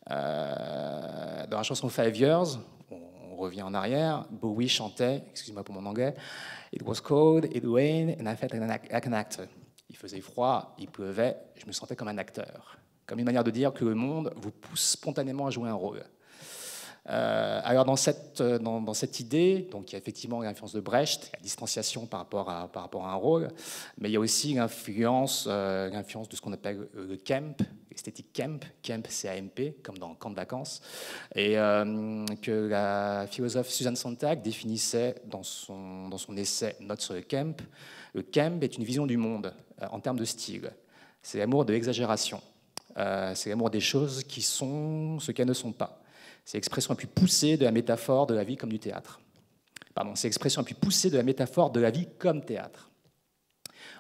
Dans la chanson 5 Years, on revient en arrière, Bowie chantait, excusez-moi pour mon anglais, It was cold, it rained, and I felt like an actor. Il faisait froid, il pleuvait, je me sentais comme un acteur. Comme une manière de dire que le monde vous pousse spontanément à jouer un rôle. Alors dans cette idée, donc il y a effectivement l'influence de Brecht, la distanciation par rapport à un rôle, mais il y a aussi l'influence de ce qu'on appelle le camp, l'esthétique camp, C-A-M-P, comme dans Camp de vacances, et que la philosophe Susan Sontag définissait dans son essai Notes sur le camp. Le camp est une vision du monde en termes de style. C'est l'amour de l'exagération. C'est l'amour des choses qui sont ce qu'elles ne sont pas. C'est l'expression la plus poussée de la métaphore de la vie comme du théâtre. Pardon, c'est l'expression la plus poussée de la métaphore de la vie comme théâtre.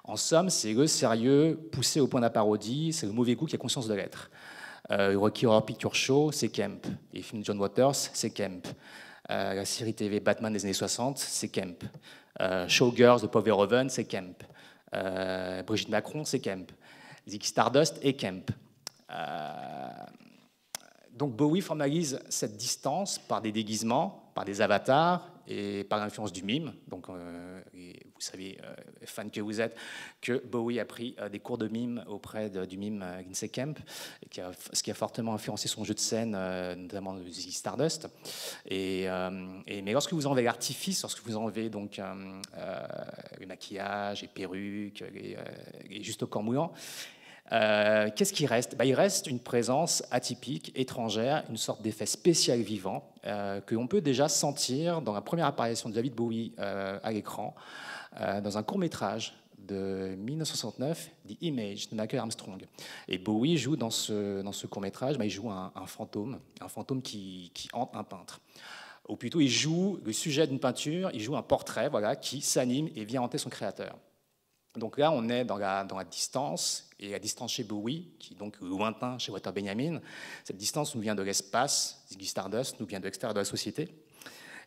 En somme, c'est le sérieux poussé au point de la parodie, c'est le mauvais goût qui a conscience de l'être. Rocky Horror Picture Show, c'est camp. Les films de John Waters, c'est camp. La série TV Batman des années 60, c'est camp. Showgirls de Paul Verhoeven, c'est camp. Brigitte Macron, c'est camp. Ziggy Stardust est camp. Donc Bowie formalise cette distance par des déguisements, par des avatars et par l'influence du mime. Donc, vous savez, fan que vous êtes, que Bowie a pris des cours de mime auprès du mime Lindsay Kemp, ce qui a fortement influencé son jeu de scène, notamment de Ziggy Stardust. Mais lorsque vous enlevez l'artifice, lorsque vous enlevez donc le maquillage, les perruques, les juste au corps mouillant, qu'est-ce qui reste? Il reste une présence atypique, étrangère, une sorte d'effet spécial vivant que l'on peut déjà sentir dans la première apparition de David Bowie à l'écran, dans un court-métrage de 1969, The Image, de Michael Armstrong. Et Bowie joue dans ce court-métrage, il joue un fantôme qui hante un peintre. Ou plutôt, il joue le sujet d'une peinture, il joue un portrait qui s'anime et vient hanter son créateur. Donc là, on est dans la distance, et la distance chez Bowie, qui est donc lointain chez Walter Benjamin, cette distance nous vient de l'espace, Ziggy Stardust nous vient de l'extérieur de la société,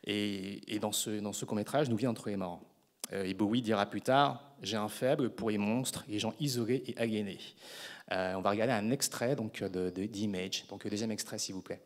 et dans ce court-métrage, nous vient entre les morts. Et Bowie dira plus tard, j'ai un faible pour les monstres, les gens isolés et aliénés. On va regarder un extrait donc, de The Image, donc le deuxième extrait s'il vous plaît.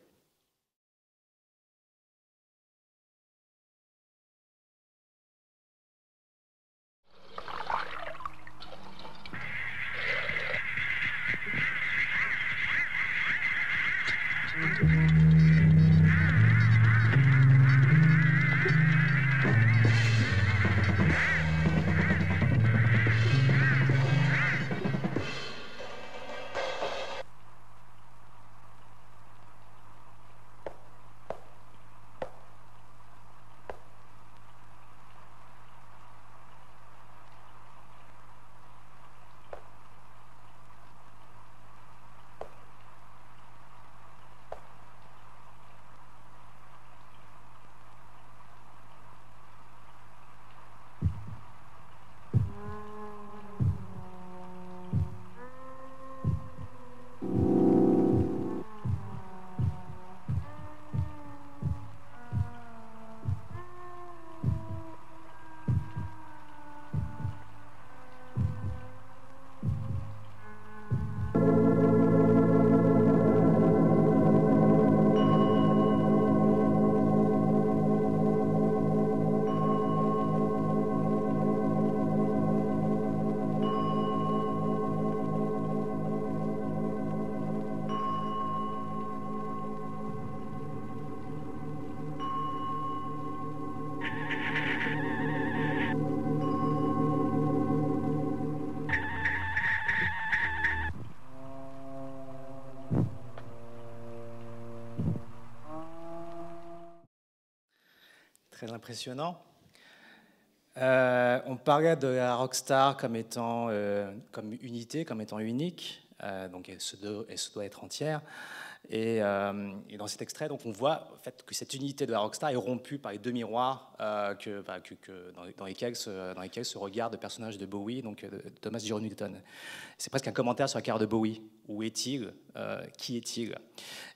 Très impressionnant. On parlait de la rockstar comme étant comme unité, comme étant unique, donc elle se doit être entière. Et dans cet extrait, donc, on voit en fait, que cette unité de la rockstar est rompue par les deux miroirs dans lesquels se regardent le personnage de Bowie, donc de Thomas J. Newton. C'est presque un commentaire sur la carrière de Bowie. Où est-il? Qui est-il?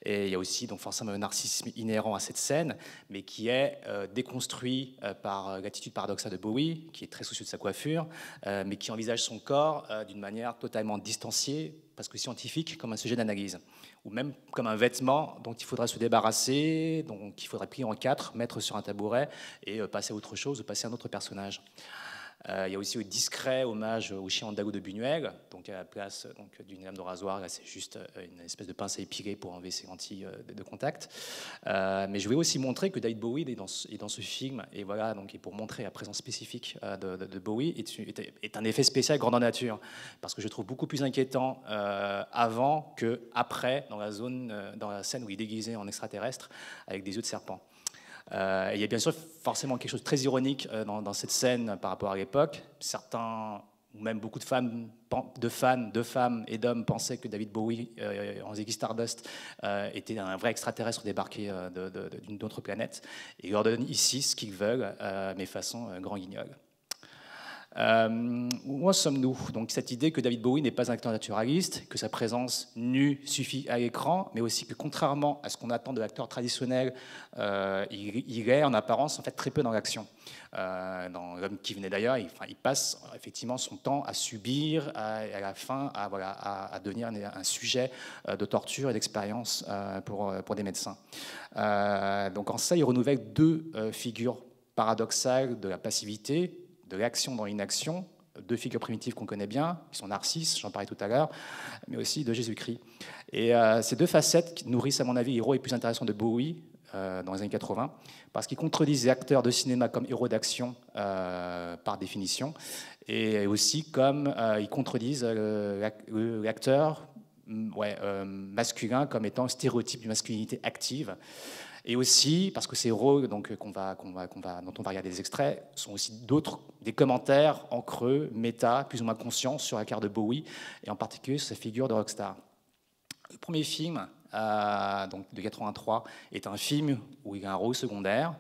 Et il y a aussi donc, forcément un narcissisme inhérent à cette scène, mais qui est déconstruit par l'attitude paradoxale de Bowie, qui est très soucieux de sa coiffure, mais qui envisage son corps d'une manière totalement distanciée, parce que scientifique, comme un sujet d'analyse, ou même comme un vêtement dont il faudrait se débarrasser, donc il faudrait plier en quatre, mettre sur un tabouret et passer à autre chose, ou passer à un autre personnage. Il y a aussi un discret hommage au chien andalou de Buñuel, donc à la place d'une lame de rasoir, là c'est juste une espèce de pince à épiler pour enlever ses lentilles de contact. Mais je voulais aussi montrer que David Bowie est dans ce film, et voilà, donc, et pour montrer la présence spécifique de Bowie, est un effet spécial grandeur nature, parce que je trouve beaucoup plus inquiétant avant que après dans la scène où il est déguisé en extraterrestre avec des yeux de serpent. Il y a bien sûr forcément quelque chose de très ironique dans cette scène par rapport à l'époque. Certains, ou même beaucoup de fans, de femmes et d'hommes pensaient que David Bowie, en Ziggy Stardust, était un vrai extraterrestre débarqué d'une autre planète. Et ils leur donnent ici ce qu'ils veulent, mais façon grand guignol. Où en sommes-nous? Donc cette idée que David Bowie n'est pas un acteur naturaliste, que sa présence nue suffit à l'écran, mais aussi que contrairement à ce qu'on attend de l'acteur traditionnel, il est en apparence en fait très peu dans l'action. Dans L'homme qui venait d'ailleurs, il passe effectivement son temps à subir, à la fin à devenir un sujet de torture et d'expérience pour des médecins. Donc en ça, il renouvelle deux figures paradoxales de la passivité, de l'action dans l'inaction, deux figures primitives qu'on connaît bien, qui sont Narcisse, j'en parlais tout à l'heure, mais aussi de Jésus-Christ. Et ces deux facettes qui nourrissent, à mon avis, les héros les plus intéressants de Bowie dans les années 80, parce qu'ils contredisent les acteurs de cinéma comme héros d'action par définition, et aussi comme ils contredisent l'acteur masculin comme étant un stéréotype d'une masculinité active. Et aussi, parce que ces rôles dont on va regarder des extraits, sont aussi des commentaires en creux, méta, plus ou moins conscients sur la carrière de Bowie, et en particulier sur sa figure de rockstar. Le premier film, donc de 83, est un film où il a un rôle secondaire,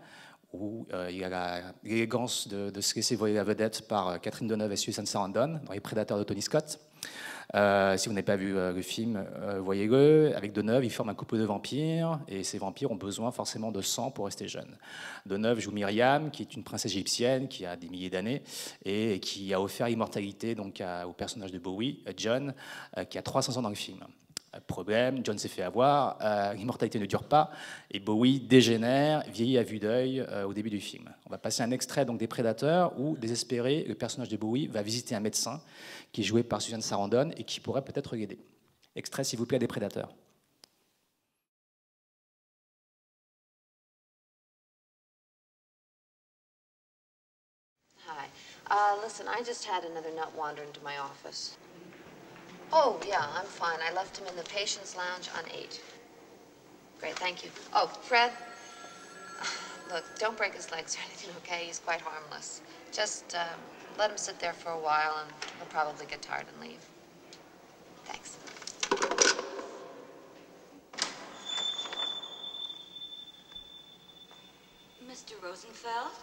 où il a l'élégance de se laisser voler la vedette par Catherine Deneuve et Susan Sarandon dans Les Prédateurs de Tony Scott. Si vous n'avez pas vu le film, voyez-le. Avec Deneuve, il forme un couple de vampires, et ces vampires ont besoin forcément de sang pour rester jeunes. Deneuve joue Myriam, qui est une princesse égyptienne qui a des milliers d'années et qui a offert l'immortalité donc au personnage de Bowie, John, qui a 300 ans dans le film. Problème, John s'est fait avoir, l'immortalité ne dure pas, et Bowie dégénère, vieillit à vue d'œil au début du film. On va passer un extrait donc des Prédateurs où, désespéré, le personnage de Bowie va visiter un médecin qui est joué par Susan Sarandon et qui pourrait peut-être l'aider. Extrait, s'il vous plaît, des Prédateurs. Hi. Listen, I just had another nut wander into my office. Oh, yeah, I'm fine. I left him in the patient's lounge on 8. Great, thank you. Oh, Fred, look, don't break his legs or anything, okay? He's quite harmless. Just let him sit there for a while, and he'll probably get tired and leave. Thanks. Mr. Rosenfeld?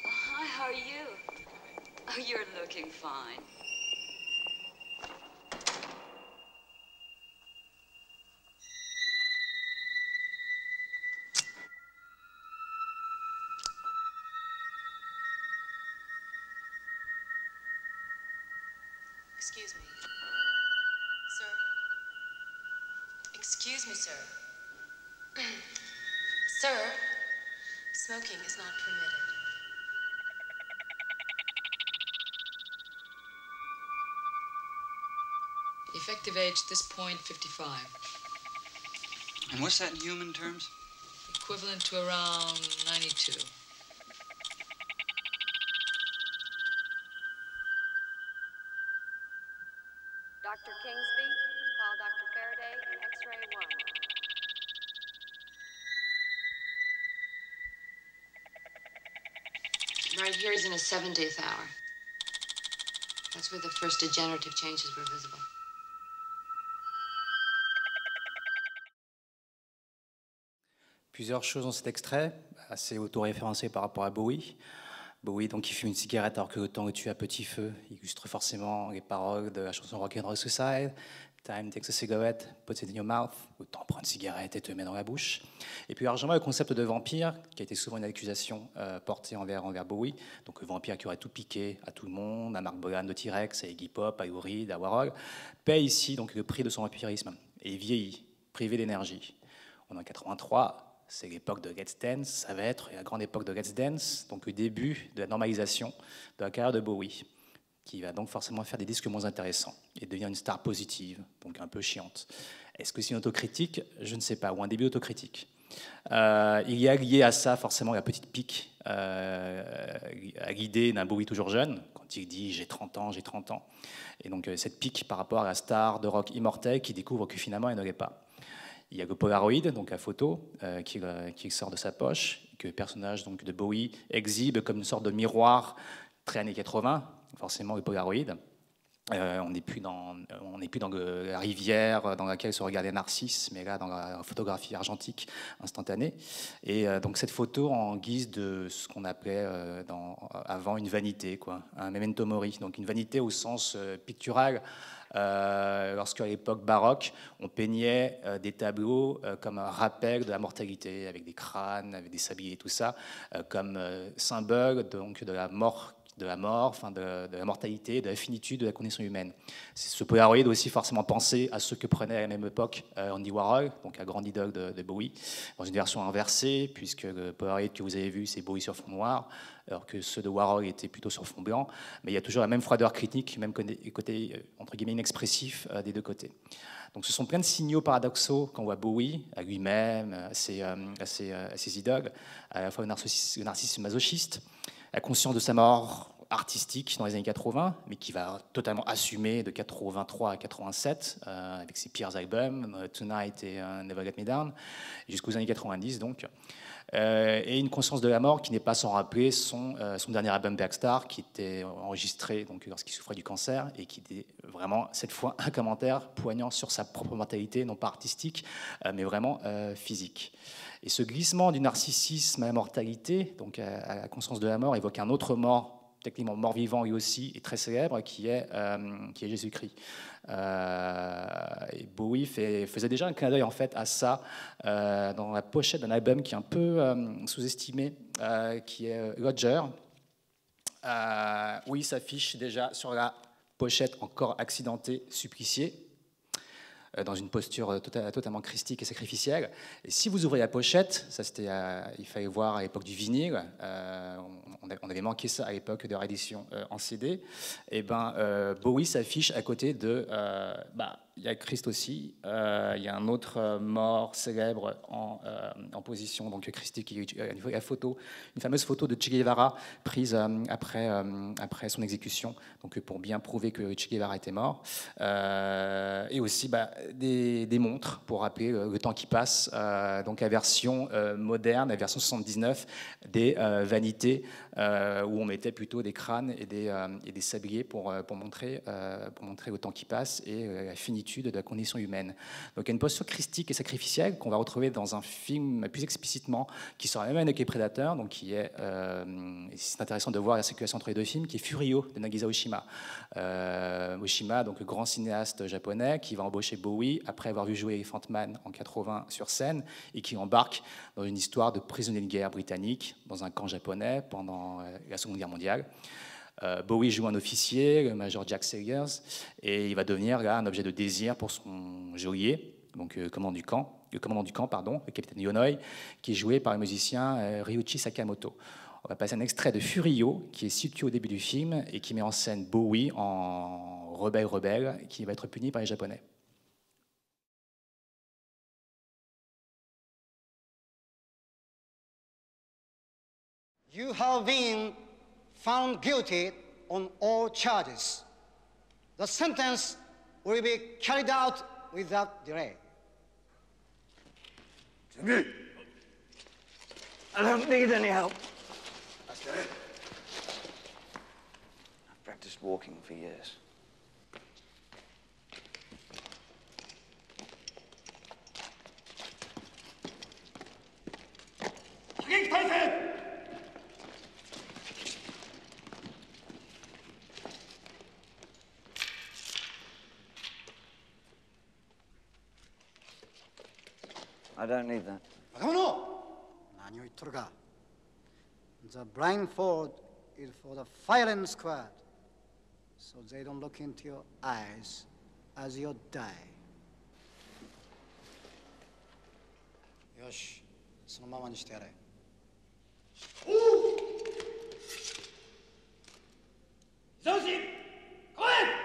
Oh, hi, how are you? Oh, you're looking fine. Excuse me. Sir? Excuse me, sir. Sir, smoking is not permitted. Effective age at this point, 55. And what's that in human terms? Equivalent to around 92. Dr. Kingsby, call Dr. Faraday in X-ray 1. Right here is in his 70th hour. That's where the first degenerative changes were visible. plusieurs choses dans cet extrait, assez autoréférencé par rapport à Bowie. Bowie, donc, qui fume une cigarette alors que le temps est tué à petit feu, illustre forcément les paroles de la chanson Rock'n'Roll Suicide. Time takes a cigarette, puts it in your mouth. Autant prendre une cigarette et te mettre dans la bouche. Et puis largement le concept de vampire, qui a été souvent une accusation portée envers Bowie. Donc le vampire qui aurait tout piqué à tout le monde, à Mark Bolan de T-Rex, à Iggy Pop, à Lou Reed, à Warhol, paie ici donc le prix de son vampirisme et vieillit, privé d'énergie. On est en 83, c'est l'époque de Let's Dance, ça va être la grande époque de Let's Dance, donc le début de la normalisation de la carrière de Bowie, qui va donc forcément faire des disques moins intéressants et devenir une star positive, donc un peu chiante. Est-ce que c'est une autocritique? Je ne sais pas, ou un début d'autocritique. Il y a lié à ça forcément la petite pique à l'idée d'un Bowie toujours jeune, quand il dit « j'ai 30 ans, j'ai 30 ans ». Et donc cette pique par rapport à la star de rock immortelle qui découvre que finalement elle ne l'est pas. Il y a le Polaroid, donc la photo, qui sort de sa poche, que le personnage donc, de Bowie exhibe comme une sorte de miroir très années 80, forcément le Polaroid. On n'est plus dans la rivière dans laquelle se regardait Narcisse, mais là dans la photographie argentique instantanée. Et donc cette photo en guise de ce qu'on appelait avant une vanité, quoi, un memento mori, donc une vanité au sens pictural. Lorsqu'à l'époque baroque, on peignait des tableaux comme un rappel de la mortalité, avec des crânes, avec des sabliers et tout ça, comme symbole donc, de la mort, enfin de la mortalité, de la finitude de la condition humaine. Ce Polaroid aussi forcément pensé à ceux que prenait à la même époque Andy Warhol, donc la grande idole de Bowie, dans une version inversée, puisque le Polaroid que vous avez vu, c'est Bowie sur fond noir, alors que ceux de Warhol étaient plutôt sur fond blanc. Mais il y a toujours la même froideur critique, même côté entre guillemets inexpressif des deux côtés. Donc ce sont plein de signaux paradoxaux qu'on voit Bowie, à lui-même, à ses idoles, à la fois le narcissisme masochiste, la conscience de sa mort artistique dans les années 80, mais qui va totalement assumer de 83 à 87, avec ses pires albums, Tonight et Never Let Me Down, jusqu'aux années 90 donc. Et une conscience de la mort qui n'est pas sans rappeler son dernier album Blackstar, qui était enregistré donc, lorsqu'il souffrait du cancer, et qui était vraiment, cette fois, un commentaire poignant sur sa propre mortalité, non pas artistique, mais vraiment physique. Et ce glissement du narcissisme à la mortalité, donc à la conscience de la mort, évoque un autre mort, techniquement mort-vivant lui aussi, et très célèbre, qui est Jésus-Christ. Et Bowie faisait déjà un clin d'œil en fait à ça dans la pochette d'un album qui est un peu sous-estimé, qui est Roger, où il s'affiche déjà sur la pochette encore accidenté, supplicié, dans une posture totalement christique et sacrificielle. Et si vous ouvrez la pochette, ça c'était, il fallait voir à l'époque du vinyle, on avait manqué ça à l'époque de la réédition en CD, et Bowie s'affiche à côté de... il y a Christ aussi, il y a un autre mort célèbre en position donc christique, la photo, une fameuse photo de Che Guevara prise après son exécution, donc pour bien prouver que Che Guevara était mort, et aussi des montres pour rappeler le temps qui passe, donc la version moderne, la version 79 des vanités, où on mettait plutôt des crânes et des sabliers pour montrer le temps qui passe et la finitude de la condition humaine. Donc il y a une posture christique et sacrificielle qu'on va retrouver dans un film plus explicitement, qui sera même avec les Prédateurs, donc qui est, c'est intéressant de voir la circulation entre les deux films, qui est Furio de Nagisa Oshima. Oshima, donc le grand cinéaste japonais, qui va embaucher Bowie après avoir vu jouer Elephant Man en 80 sur scène, et qui embarque dans une histoire de prisonnier de guerre britannique dans un camp japonais pendant la Seconde Guerre mondiale. Bowie joue un officier, le major Jack Sayers, et il va devenir là un objet de désir pour son geôlier, donc le commandant du camp, le capitaine Yonoi, qui est joué par le musicien Ryuichi Sakamoto. On va passer un extrait de Furio, qui est situé au début du film et qui met en scène Bowie en rebelle qui va être puni par les Japonais. You have been found guilty on all charges. The sentence will be carried out without delay. Jimmy, I don't need any help. I've practiced walking for years. I don't need that. 若者！何を言っとるか。The blindfold is for the firing squad, so they don't look into your eyes as you die. よし、そのままにしてやれ。小心！来い！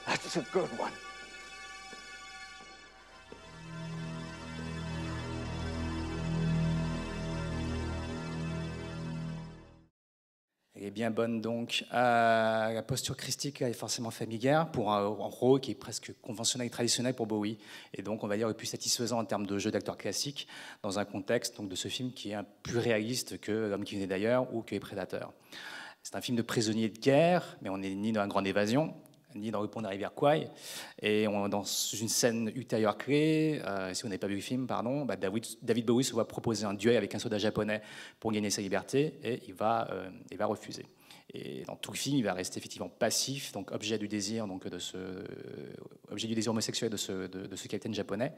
That's a good one. Elle est bien bonne donc. La posture christique est forcément familière pour un rôle qui est presque conventionnel et traditionnel pour Bowie, et donc on va dire le plus satisfaisant en termes de jeu d'acteur classique dans un contexte donc, de ce film qui est plus réaliste que L'homme qui venait d'ailleurs ou que Les Prédateurs. C'est un film de prisonniers de guerre, mais on n'est ni dans la grande évasion, ni dans le pont de la rivière Kwai. Et dans une scène ultérieure clé, si vous n'avez pas vu le film, pardon, David Bowie se voit proposer un duel avec un soldat japonais pour gagner sa liberté, et il va refuser. Et dans tout le film, il va rester effectivement passif, donc objet du désir, objet du désir homosexuel de ce capitaine japonais.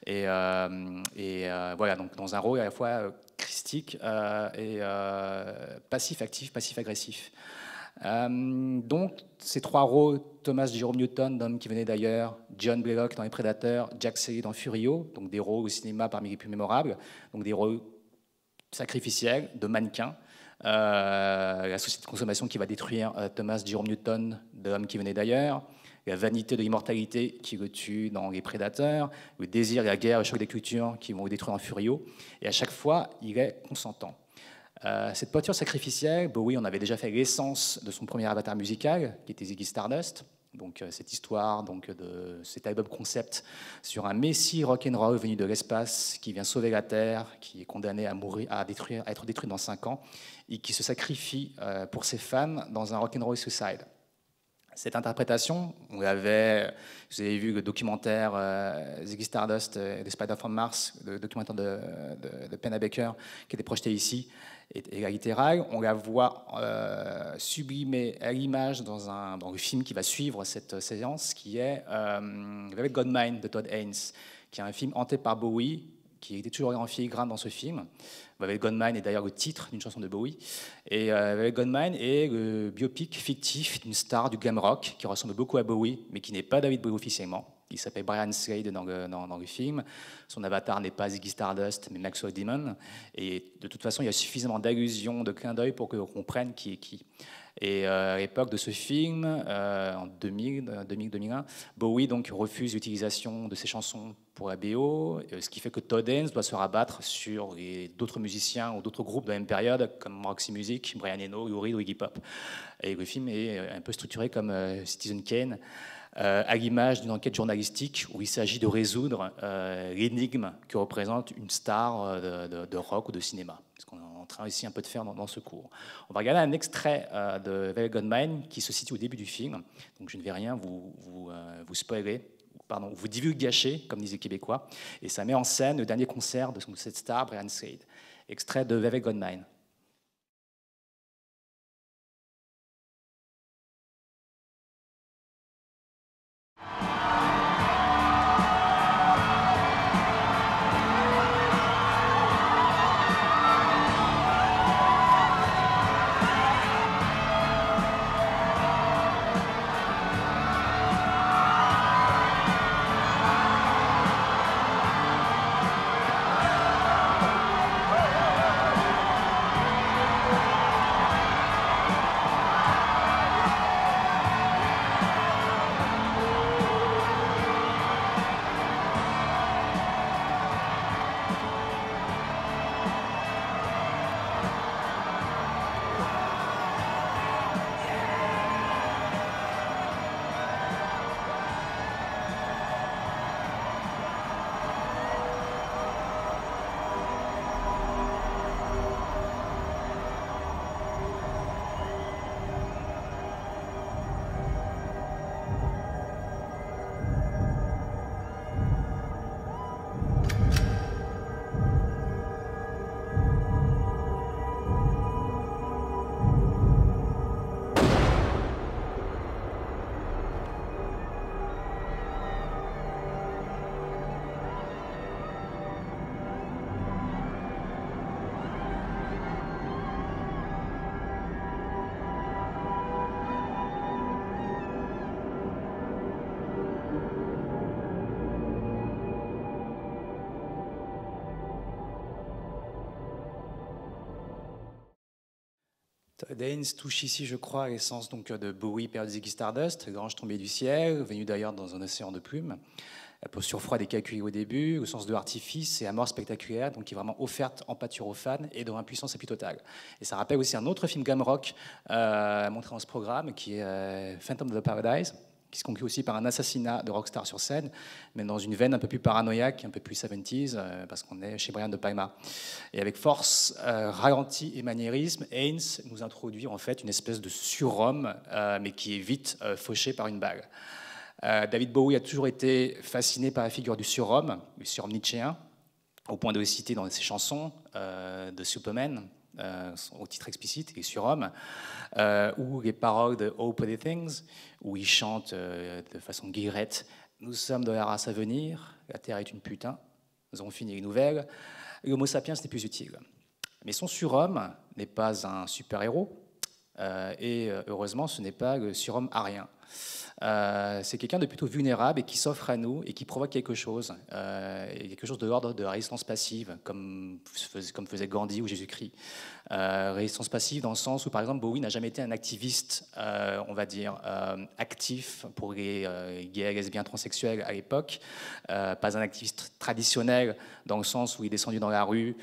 Et voilà, donc dans un rôle à la fois christique et passif-actif, passif-agressif. Donc, ces trois rôles, Thomas Jerome Newton, dans L'homme qui venait d'ailleurs, John Blaylock dans Les Prédateurs, Jack Celi dans Furio, donc des rôles au cinéma parmi les plus mémorables, donc des rôles sacrificiels, de mannequins. La société de consommation qui va détruire Thomas Jerome Newton de L'homme qui venait d'ailleurs, la vanité de l'immortalité qui le tue dans Les Prédateurs, le désir et la guerre, le choc des cultures qui vont le détruire dans Furio, et à chaque fois, il est consentant. Cette posture sacrificielle, Bowie, on avait déjà fait l'essence de son premier avatar musical, qui était Ziggy Stardust. Donc cette histoire de cet album concept sur un messie rock'n'roll venu de l'espace qui vient sauver la Terre, qui est condamné à mourir, à être détruit dans 5 ans, et qui se sacrifie pour ses fans dans un rock'n'roll suicide. Cette interprétation, vous avez vu le documentaire Ziggy Stardust et The Spider from Mars, le documentaire de Penna Baker qui était projeté ici, et la littérale, on la voit sublimée à l'image dans le film qui va suivre cette séance, qui est Velvet Goldmine de Todd Haynes, qui est un film hanté par Bowie, qui était toujours en filigrane dans ce film. Velvet Goldmine est d'ailleurs le titre d'une chanson de Bowie. Et Velvet Goldmine est le biopic fictif d'une star du glam rock qui ressemble beaucoup à Bowie, mais qui n'est pas David Bowie officiellement. Il s'appelle Brian Slade dans le film. Son avatar n'est pas Ziggy Stardust, mais Maxwell Demon. Et de toute façon, il y a suffisamment d'allusions, de clins d'œil pour qu'on comprenne qui est qui. Et à l'époque de ce film, en 2000-2001, Bowie donc refuse l'utilisation de ses chansons pour la BO, ce qui fait que Todd Haynes doit se rabattre sur d'autres musiciens ou d'autres groupes de la même période, comme Roxy Music, Brian Eno, Lou Reed ou Iggy Pop. Et le film est un peu structuré comme Citizen Kane, à l'image d'une enquête journalistique où il s'agit de résoudre l'énigme que représente une star de rock ou de cinéma. Ce qu'on est en train ici un peu de faire dans ce cours. On va regarder un extrait de Velvet Goldmine qui se situe au début du film. Donc je ne vais rien vous spoiler, pardon, vous divulgacher, comme disent les Québécois. Et ça met en scène le dernier concert de cette star, Brian Slade. Extrait de Velvet Goldmine. Todd Haynes touche ici, je crois, à l'essence donc de Bowie, période Ziggy Stardust, Grange tombée du ciel, venu d'ailleurs dans un océan de plumes. La posture froide et calculée au début, au sens de l'artifice et à mort spectaculaire, donc qui est vraiment offerte en pâture aux fans et dans l'impuissance la plus totale. Et ça rappelle aussi un autre film glam rock montré dans ce programme, qui est Phantom of the Paradise, qui se conclut aussi par un assassinat de rockstar sur scène, mais dans une veine un peu plus paranoïaque, un peu plus 70s, parce qu'on est chez Brian De Palma. Et avec force, ralenti et maniérisme, Haynes nous introduit en fait une espèce de surhomme, mais qui est vite fauché par une balle. David Bowie a toujours été fasciné par la figure du surhomme nietzschéen, au point de le citer dans ses chansons de Superman, au titre explicite, les surhommes, ou les paroles de Oh Pretty Things, où il chante de façon guillerette « Nous sommes de la race à venir, la Terre est une putain, nous avons fini les nouvelles, l'homo sapiens n'est plus utile ». Mais son surhomme n'est pas un super-héros, et heureusement, ce n'est pas le surhomme arien. C'est quelqu'un de plutôt vulnérable et qui s'offre à nous et qui provoque quelque chose de l'ordre de la résistance passive, comme faisait Gandhi ou Jésus-Christ. Résistance passive dans le sens où, par exemple, Bowie n'a jamais été un activiste, on va dire, actif pour les gays, lesbiens, transsexuels à l'époque, pas un activiste traditionnel dans le sens où il est descendu dans la rue,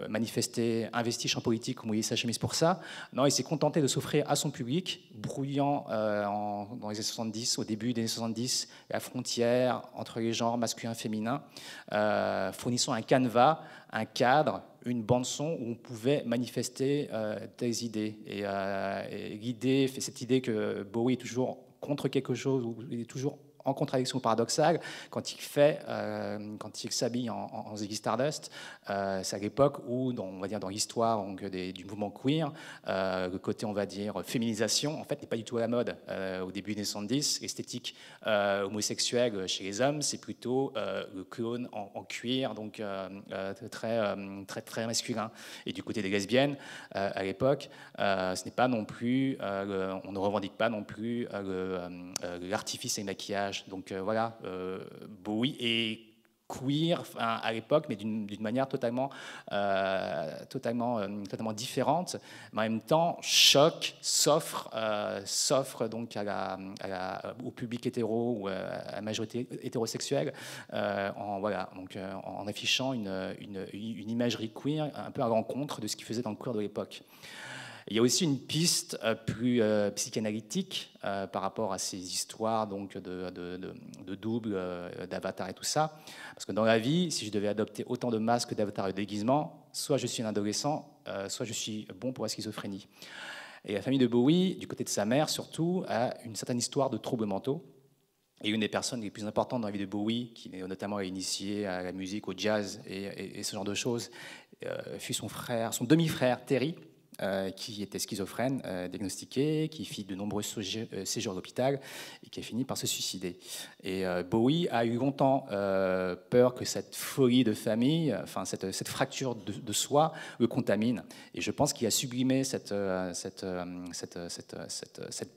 manifesté, investi champ politique ou mouillé sa chemise pour ça. Non, il s'est contenté de s'offrir à son public, brouillant dans les années 70, au début des années 70, la frontière entre les genres masculins et féminins, fournissant un canevas, un cadre, une bande-son où on pouvait manifester des idées. Et l'idée, cette idée que Bowie est toujours contre quelque chose, ou il est toujours en contradiction paradoxale, quand il s'habille en Ziggy Stardust, c'est à l'époque où, on va dire dans l'histoire du mouvement queer, le côté, on va dire, féminisation, en fait, n'est pas du tout à la mode. Au début des années 70, l'esthétique homosexuelle chez les hommes, c'est plutôt le clown en cuir, donc très masculin. Et du côté des lesbiennes, à l'époque, ce n'est pas non plus, on ne revendique pas non plus l'artifice et le maquillage. Donc voilà, Bowie est queer à l'époque, mais d'une manière totalement différente, mais en même temps s'offre donc au public hétéro ou à la majorité hétérosexuelle en affichant une imagerie queer un peu à l'encontre de ce qu'il faisait dans le queer de l'époque. Il y a aussi une piste plus psychanalytique par rapport à ces histoires donc, de double, d'avatar et tout ça. Parce que dans la vie, si je devais adopter autant de masques d'avatar et de déguisements, soit je suis un adolescent, soit je suis bon pour la schizophrénie. Et la famille de Bowie, du côté de sa mère surtout, a une certaine histoire de troubles mentaux. Et une des personnes les plus importantes dans la vie de Bowie, qui notamment a initié à la musique, au jazz et ce genre de choses, fut son demi-frère Terry, qui était schizophrène, diagnostiqué, qui fit de nombreux séjours à l'hôpital et qui a fini par se suicider. Et Bowie a eu longtemps peur que cette folie de famille, enfin cette fracture de soi, le contamine. Et je pense qu'il a sublimé cette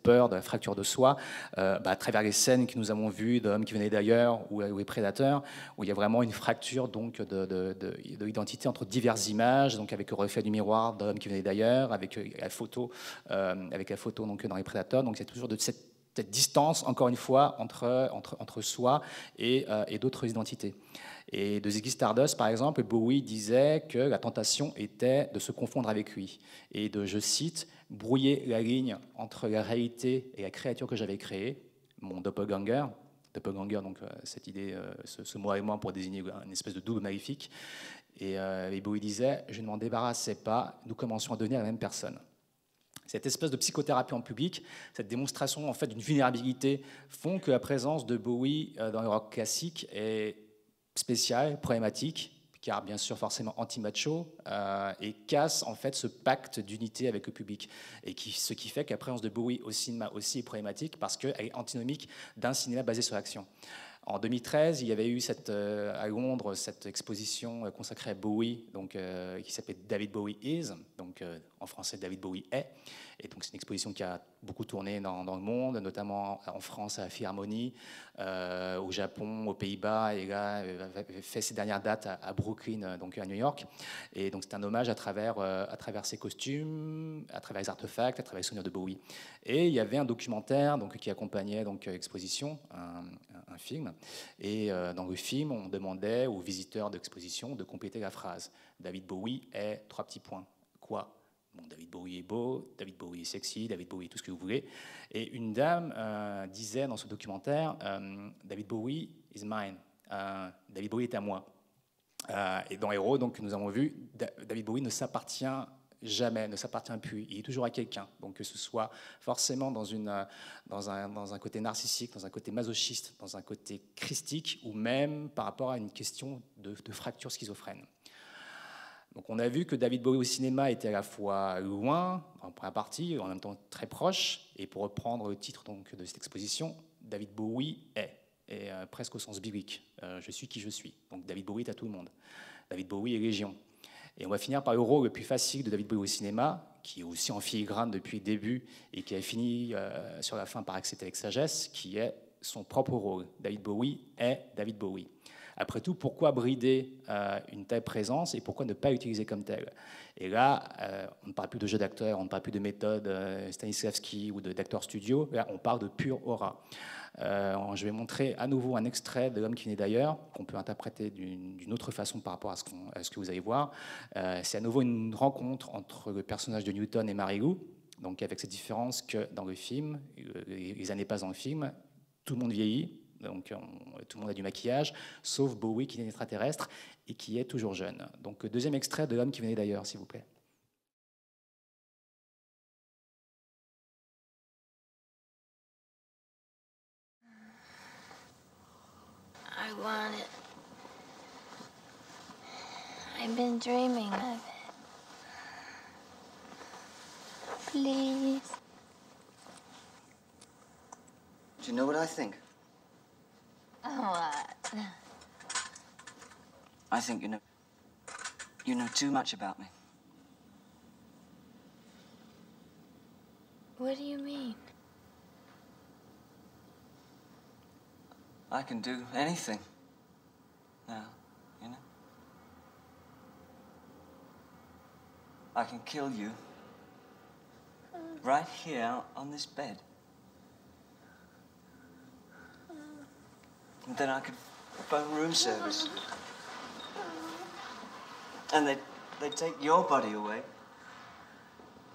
peur de la fracture de soi à travers les scènes que nous avons vues d'hommes qui venaient d'ailleurs ou les prédateurs, où il y a vraiment une fracture donc de l'identité entre diverses images, donc avec le reflet du miroir d'hommes qui venaient d'ailleurs, avec la photo donc dans les prédateurs. Donc il y a toujours de cette distance, encore une fois, entre soi et d'autres identités. Et de Ziggy Stardust, par exemple, Bowie disait que la tentation était de se confondre avec lui et de, je cite, brouiller la ligne entre la réalité et la créature que j'avais créée, mon doppelganger. Doppelganger, donc cette idée, ce mot allemand pour désigner une espèce de double maléfique. Et Bowie disait, je ne m'en débarrassais pas, nous commencions à devenir la même personne. Cette espèce de psychothérapie en public, cette démonstration en fait d'une vulnérabilité font que la présence de Bowie dans le rock classique est spéciale, problématique, car bien sûr forcément anti-macho, et casse en fait ce pacte d'unité avec le public. Et ce qui fait que la présence de Bowie au cinéma aussi est problématique parce qu'elle est antinomique d'un cinéma basé sur l'action. En 2013, il y avait eu à Londres cette exposition consacrée à Bowie, donc, qui s'appelait David Bowie Is, donc en français David Bowie est. Et donc c'est une exposition qui a beaucoup tourné dans le monde, notamment en France à la Philharmonie, au Japon, aux Pays-Bas, et là avait fait ses dernières dates à Brooklyn, donc à New York. Et donc c'est un hommage à travers ses costumes, à travers les artefacts, à travers les souvenirs de Bowie. Et il y avait un documentaire donc qui accompagnait donc l'exposition, un film. Et dans le film, on demandait aux visiteurs de l'exposition de compléter la phrase. David Bowie est ... Quoi? Bon, David Bowie est beau, David Bowie est sexy, David Bowie est tout ce que vous voulez. Et une dame disait dans ce documentaire, David Bowie is mine, David Bowie est à moi. Et dans Héros, donc, nous avons vu, David Bowie ne s'appartient jamais, ne s'appartient plus. Il est toujours à quelqu'un. Donc que ce soit forcément dans un côté narcissique, dans un côté masochiste, dans un côté christique, ou même par rapport à une question de fracture schizophrène. Donc on a vu que David Bowie au cinéma était à la fois loin, en première partie, en même temps très proche. Et pour reprendre le titre donc, de cette exposition, David Bowie est presque au sens biblique. Je suis qui je suis. Donc David Bowie est à tout le monde. David Bowie est légion. Et on va finir par le rôle le plus facile de David Bowie au cinéma, qui est aussi en filigrane depuis le début et qui a fini sur la fin par accepter avec sagesse, qui est son propre rôle. David Bowie est David Bowie. Après tout, pourquoi brider une telle présence et pourquoi ne pas l'utiliser comme telle? Et là, on ne parle plus de jeu d'acteur, on ne parle plus de méthode Stanislavski ou d'acteur studio, là, on parle de pure aura. Je vais montrer à nouveau un extrait de L'homme qui naît d'ailleurs, qu'on peut interpréter d'une autre façon par rapport à ce que vous allez voir. C'est à nouveau une rencontre entre le personnage de Newton et Marie-Lou, donc avec cette différence que dans le film, les années passent dans le film, tout le monde vieillit, donc tout le monde a du maquillage, sauf Bowie qui est extraterrestre et qui est toujours jeune. Donc deuxième extrait de L'homme qui venait d'ailleurs, s'il vous plaît. I want it. I've been dreaming of it. Please. Do you know what I think? What? I think you know too much about me. What do you mean? I can do anything now, you know? I can kill you right here on this bed. And then I could phone room service. And they'd take your body away.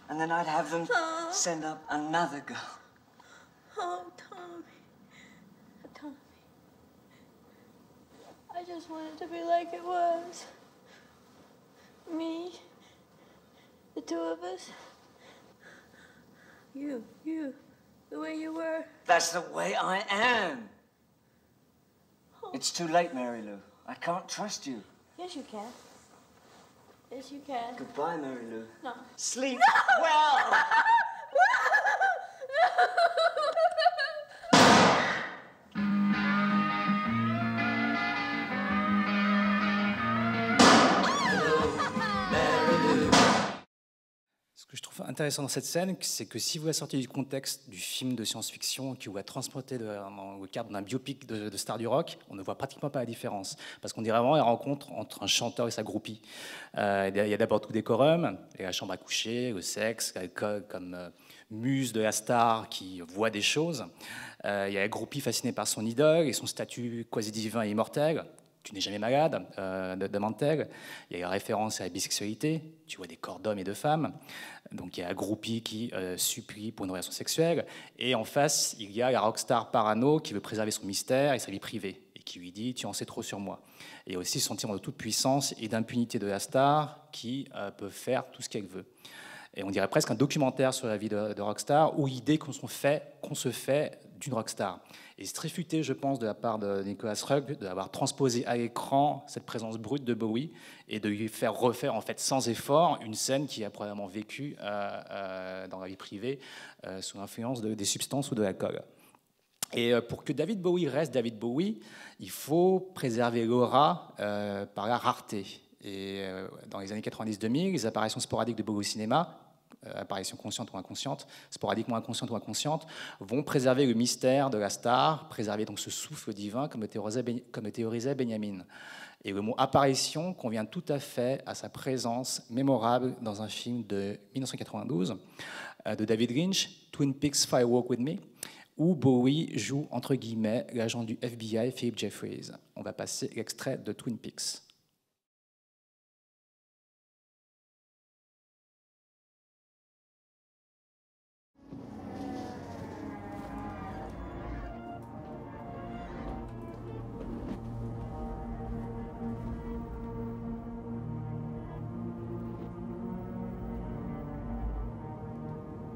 And then I'd have them send up another girl. Oh, Tommy. Tommy. I just wanted to be like it was. Me. The two of us. You. The way you were. That's the way I am. It's too late, Mary Lou. I can't trust you. Yes, you can. Yes, you can. Goodbye, Mary Lou. No. Sleep well. Ce que je trouve intéressant dans cette scène, c'est que si vous la sortez du contexte du film de science-fiction qui vous la transportez dans le cadre d'un biopic de star du rock, on ne voit pratiquement pas la différence. Parce qu'on dirait vraiment une rencontre entre un chanteur et sa groupie. Il y a d'abord tout décorum, la chambre à coucher, le sexe, l'alcool comme muse de la star qui voit des choses. Il y a la groupie fascinée par son idole et son statut quasi-divin et immortel. Tu n'es jamais malade, de Mantel. Il y a la référence à la bisexualité. Tu vois des corps d'hommes et de femmes. Donc il y a la groupie qui supplie pour une relation sexuelle. Et en face, il y a la rockstar parano qui veut préserver son mystère et sa vie privée. Et qui lui dit « tu en sais trop sur moi ». Et aussi ce sentiment de toute puissance et d'impunité de la star qui peut faire tout ce qu'elle veut. Et on dirait presque un documentaire sur la vie de rockstar ou l'idée qu'on se fait d'une rockstar. Et c'est très futé, je pense, de la part de Nicolas Roeg d'avoir transposé à l'écran cette présence brute de Bowie et de lui faire refaire, en fait, sans effort, une scène qu'il a probablement vécue dans la vie privée sous l'influence des substances ou de l'alcool. Et pour que David Bowie reste David Bowie, il faut préserver l'aura par la rareté. Et dans les années 90-2000, les apparitions sporadiques de Bowie au cinéma, apparitions conscientes ou inconscientes, sporadiquement inconscientes ou inconscientes, vont préserver le mystère de la star, préserver donc ce souffle divin, comme le théorisait Benjamin. Et le mot apparition convient tout à fait à sa présence mémorable dans un film de 1992 de David Lynch, Twin Peaks Fire Walk With Me, où Bowie joue, entre guillemets, l'agent du FBI, Philip Jeffries. On va passer l'extrait de Twin Peaks.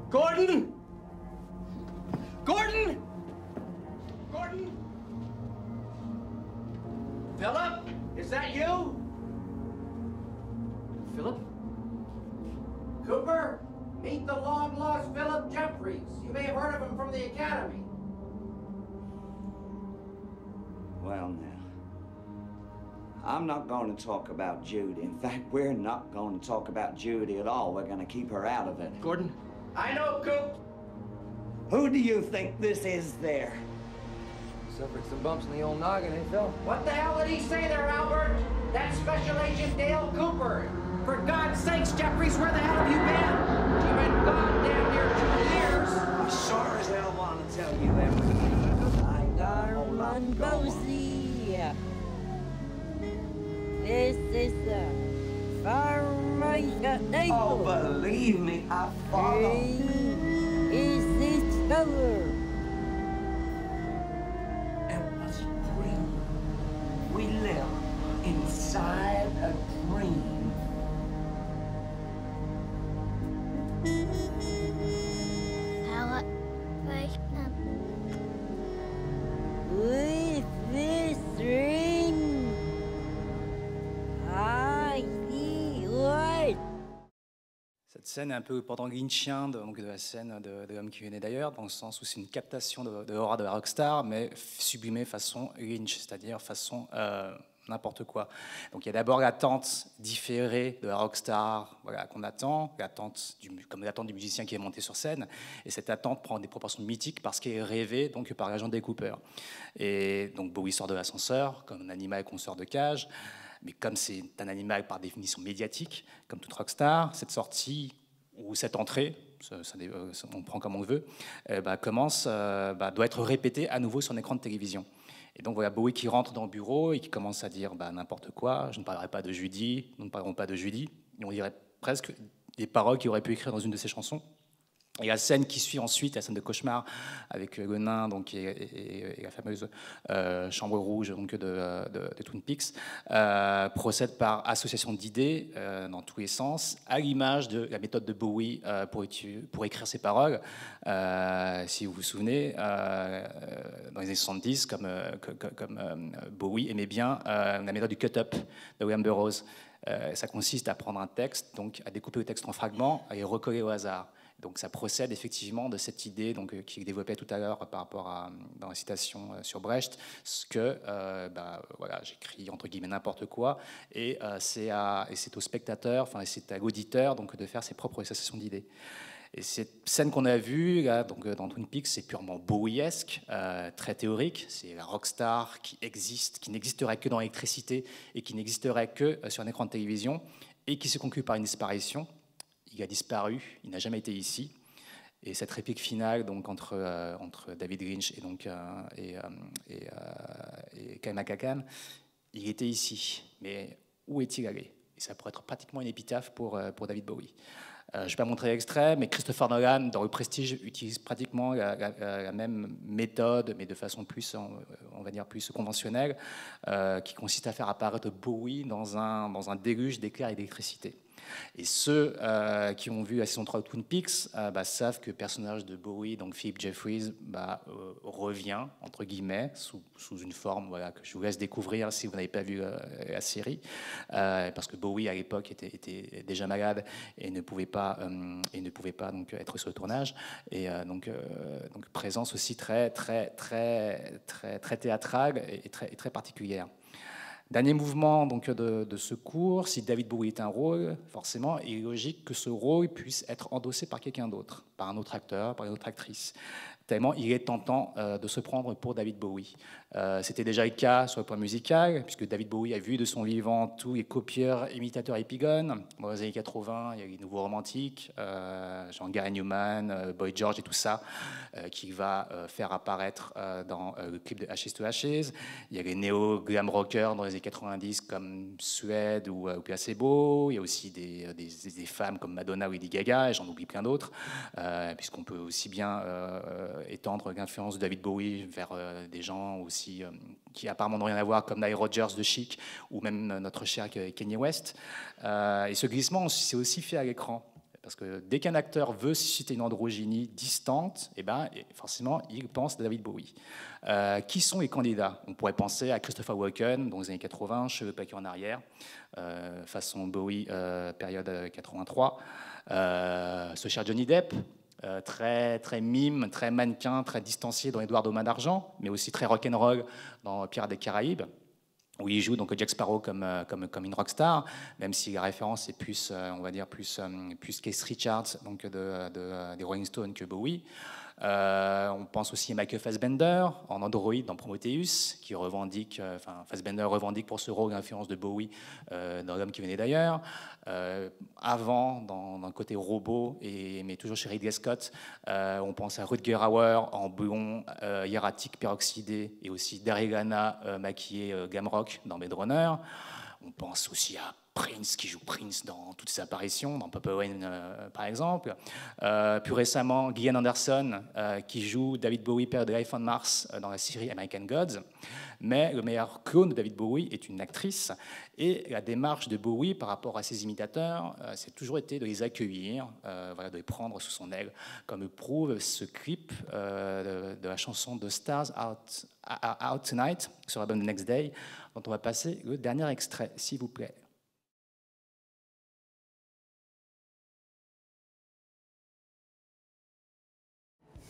Gordon! Gordon! Gordon? Philip? Is that you? Philip? Cooper, meet the long-lost Philip Jeffries. You may have heard of him from the Academy. Well, now, I'm not going to talk about Judy. In fact, we're not going to talk about Judy at all. We're going to keep her out of it. Gordon? I know, Coop. Who do you think this is there? Suffered some bumps in the old noggin, eh, Phil? What the hell did he say there, Albert? That's Special Agent Dale Cooper. For God's sakes, Jeffries, where the hell have you been? You've been gone damn near 2 years. I sure as hell want to tell you everything. I got a whole lot going on. This is the Farmation Neighbor. Oh, believe me, I follow. Is this cover? It was a dream. We live inside a dream. With this ring, I see what. Cette scène est un peu pendant lynchien de la scène de L'homme qui venait d'ailleurs, dans le sens où c'est une captation de l'aura de la rockstar, mais sublimée façon Lynch, c'est-à-dire façon n'importe quoi. Donc il y a d'abord l'attente différée de la rockstar, voilà, qu'on attend, comme l'attente du musicien qui est monté sur scène, et cette attente prend des proportions mythiques parce qu'elle est rêvée donc, par l'agent Dale Cooper. Et donc Bowie sort de l'ascenseur, comme un animal qu'on sort de cage, mais comme c'est un animal par définition médiatique, comme toute rockstar, cette sortie ou cette entrée, on prend comme on veut, doit être répétée à nouveau sur un écran de télévision. Et donc voilà Bowie qui rentre dans le bureau et qui commence à dire n'importe quoi, je ne parlerai pas de Judy, nous ne parlerons pas de Judy, et on dirait presque des paroles qu'il aurait pu écrire dans une de ses chansons. Et la scène qui suit ensuite, la scène de cauchemar avec le nain donc, et la fameuse chambre rouge donc, de Twin Peaks, procède par association d'idées dans tous les sens, à l'image de la méthode de Bowie pour écrire ses paroles. Si vous vous souvenez, dans les années 70, comme Bowie aimait bien la méthode du cut-up de William Burroughs. Ça consiste à prendre un texte, donc à découper le texte en fragments et les recoller au hasard. Donc ça procède effectivement de cette idée donc, qui est développée tout à l'heure par rapport à, dans la citation sur Brecht, que voilà, j'écris entre guillemets n'importe quoi, et c'est au spectateur, enfin c'est à l'auditeur donc, de faire ses propres associations d'idées. Et cette scène qu'on a vue là, donc, dans Twin Peaks, c'est purement Bowiesque, très théorique. C'est la rockstar qui n'existerait que dans l'électricité et qui n'existerait que sur un écran de télévision et qui se conclut par une disparition. Il a disparu, il n'a jamais été ici. Et cette réplique finale donc, entre David Lynch et, donc, Kyle MacLachlan, il était ici. Mais où est-il allé? Et ça pourrait être pratiquement une épitaphe pour David Bowie. Je ne vais pas montrer l'extrait, mais Christopher Nolan, dans Le Prestige, utilise pratiquement la même méthode, mais de façon plus, on va dire, plus conventionnelle, qui consiste à faire apparaître Bowie dans un déluge d'éclairs et d'électricité. Et ceux qui ont vu la saison 3 de Twin Peaks savent que le personnage de Bowie, donc Philip Jeffries, revient, entre guillemets, sous une forme que je vous laisse découvrir si vous n'avez pas vu la série, parce que Bowie, à l'époque, était déjà malade et ne pouvait pas donc, être sur le tournage. Et donc présence aussi très théâtrale et très particulière. Dernier mouvement donc, de ce cours, si David Bowie est un rôle, forcément, il est logique que ce rôle puisse être endossé par quelqu'un d'autre, par un autre acteur, par une autre actrice. Tellement il est tentant de se prendre pour David Bowie. C'était déjà le cas sur le plan musical, puisque David Bowie a vu de son vivant tous les copieurs, imitateurs épigones. Dans les années 80, il y a eu les nouveaux romantiques, genre Gary Newman, Boy George et tout ça, qu'il va faire apparaître dans le clip de Ashes to Ashes. Il y a les néo-glam rockers dans les années 90 comme Suede ou Placebo. Il y a aussi des femmes comme Madonna ou Lady Gaga, et j'en oublie plein d'autres, puisqu'on peut aussi bien étendre l'influence de David Bowie vers des gens aussi qui apparemment n'ont rien à voir, comme Nile Rodgers de Chic, ou même notre cher Kanye West. Et ce glissement, c'est aussi fait à l'écran. Parce que dès qu'un acteur veut susciter une androgynie distante, forcément, il pense à David Bowie. Qui sont les candidats? On pourrait penser à Christopher Walken, dans les années 80, cheveux plaqués en arrière, façon Bowie, période 83. Ce cher Johnny Depp, très mime, très mannequin, très distancié dans Édouard aux mains d'argent, mais aussi très rock'n'roll dans Pirates des Caraïbes, où il joue donc Jack Sparrow comme une rockstar, même si la référence est plus, on va dire, plus Keith Richards, donc des Rolling Stones que Bowie. On pense aussi à Michael Fassbender en Android dans Prometheus, qui revendique, Fassbender revendique pour ce rôle l'influence de Bowie dans L'homme qui venait d'ailleurs. Avant, dans le côté robot, mais toujours chez Ridley Scott, on pense à Rutger Hauer en blond hiératique peroxydé, et aussi Daryl Hannah maquillé glam rock dans Blade Runner. On pense aussi à Prince, qui joue Prince dans toutes ses apparitions, dans Purple Rain par exemple. Plus récemment, Gillian Anderson, qui joue David Bowie, père de Life on Mars, dans la série American Gods. Mais le meilleur clone de David Bowie est une actrice. Et la démarche de Bowie par rapport à ses imitateurs, c'est toujours été de les accueillir, de les prendre sous son aile, comme le prouve ce clip de la chanson de Stars Out Tonight, sur l'album The Next Day, dont on va passer le dernier extrait, s'il vous plaît.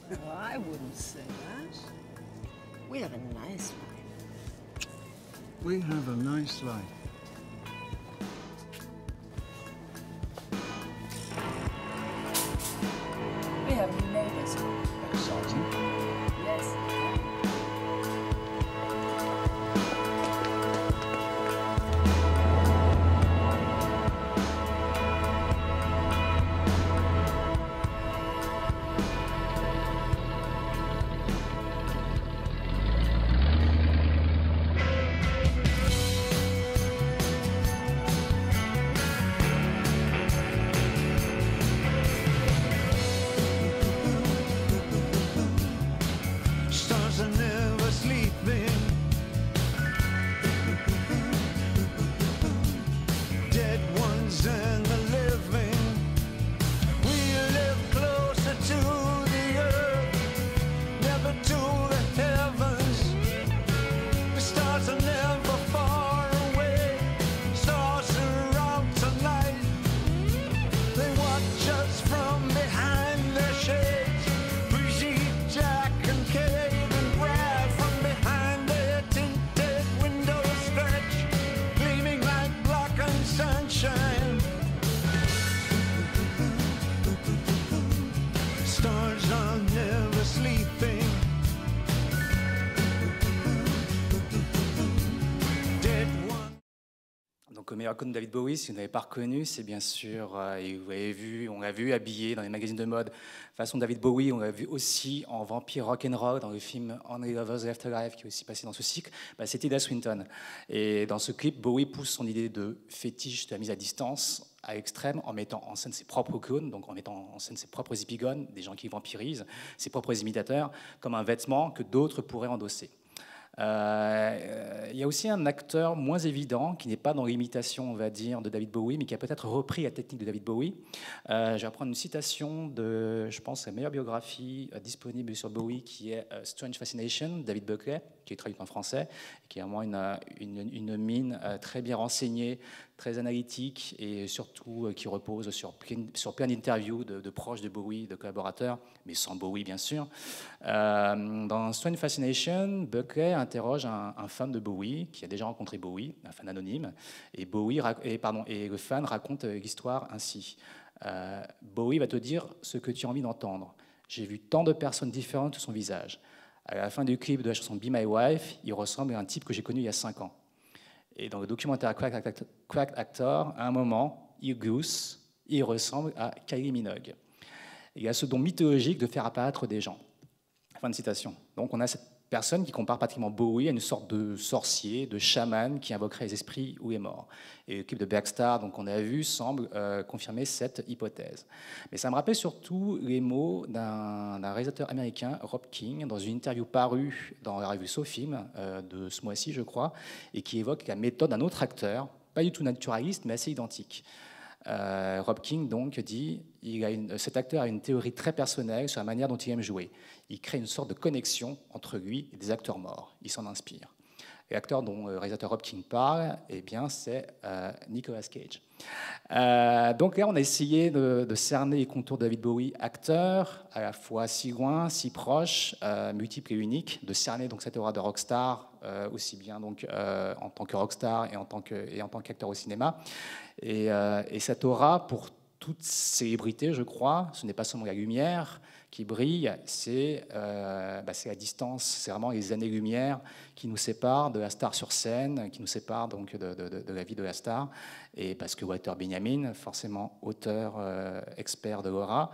Well, I wouldn't say that. We have a nice life. We have a nice life. We have new neighbors. Exciting. Yes. Donc, le meilleur clone de David Bowie, si vous n'avez pas reconnu, c'est bien sûr, et vous avez vu, on l'a vu habillé dans les magazines de mode, façon David Bowie, on l'a vu aussi en vampire rock'n'roll dans le film Only Lovers Left Alive, qui est aussi passé dans ce cycle, c'est Tilda Swinton. Et dans ce clip, Bowie pousse son idée de fétiche de la mise à distance à l'extrême, en mettant en scène ses propres clones, donc en mettant en scène ses propres épigones, des gens qui vampirisent, ses propres imitateurs, comme un vêtement que d'autres pourraient endosser. Il y a aussi un acteur moins évident, qui n'est pas dans l'imitation, on va dire, de David Bowie, mais qui a peut-être repris la technique de David Bowie. Je vais prendre une citation de, je pense, la meilleure biographie disponible sur Bowie, qui est Strange Fascination, David Buckley, qui est traduit en français, qui est vraiment une mine très bien renseignée, très analytique, et surtout qui repose sur plein d'interviews de proches de Bowie, de collaborateurs, mais sans Bowie, bien sûr. Dans Strange Fascination, Buckley interroge un fan de Bowie, qui a déjà rencontré Bowie, un fan anonyme, et le fan raconte l'histoire ainsi. Bowie va te dire ce que tu as envie d'entendre. J'ai vu tant de personnes différentes sur son visage. À la fin du clip de la chanson Be My Wife, il ressemble à un type que j'ai connu il y a 5 ans. Et dans le documentaire Crack Actor, à un moment, il ressemble à Kylie Minogue. Il a ce don mythologique de faire apparaître des gens. Fin de citation. Donc on a cette personne qui compare pratiquement Bowie à une sorte de sorcier, de chaman qui invoquerait les esprits ou les morts. Et le clip de Blackstar, donc on a vu, semble confirmer cette hypothèse. Mais ça me rappelle surtout les mots d'un réalisateur américain, Rob King, dans une interview parue dans la revue SoFilm de ce mois-ci, je crois, et qui évoque la méthode d'un autre acteur, pas du tout naturaliste, mais assez identique. Rob King donc dit cet acteur a une théorie très personnelle sur la manière dont il aime jouer. Il crée une sorte de connexion entre lui et des acteurs morts. Il s'en inspire. Et l'acteur dont le réalisateur Rob King parle, eh bien, c'est Nicolas Cage. Donc là, on a essayé de cerner les contours de David Bowie, acteur, à la fois si loin, si proche, multiple et unique, de cerner donc cette aura de rockstar, aussi bien donc en tant que rockstar et en tant qu'acteur au cinéma. Et cette aura, pour toute célébrité, je crois, ce n'est pas seulement la lumière qui brille, c'est la distance, c'est vraiment les années-lumière qui nous séparent de la star sur scène, qui nous séparent donc de la vie de la star. Et parce que Walter Benjamin, forcément auteur expert de l'aura,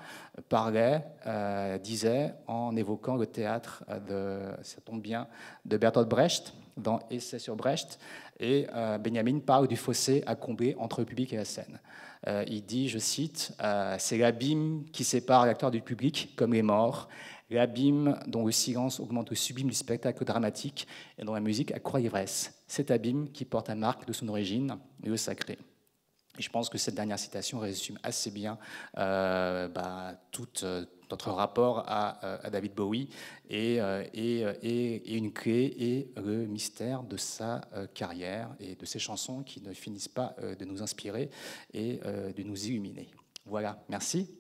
disait, en évoquant le théâtre ça tombe bien, de Bertolt Brecht, dans Essai sur Brecht, et Benjamin parle du fossé à combler entre le public et la scène. Il dit, je cite, « C'est l'abîme qui sépare l'acteur du public, comme les morts, l'abîme dont le silence augmente le sublime du spectacle dramatique et dont la musique accroît l'ivresse. Cet abîme qui porte la marque de son origine, le sacré. » Et je pense que cette dernière citation résume assez bien tout notre rapport à David Bowie et une clé et le mystère de sa carrière et de ses chansons qui ne finissent pas de nous inspirer et de nous illuminer. Voilà, merci.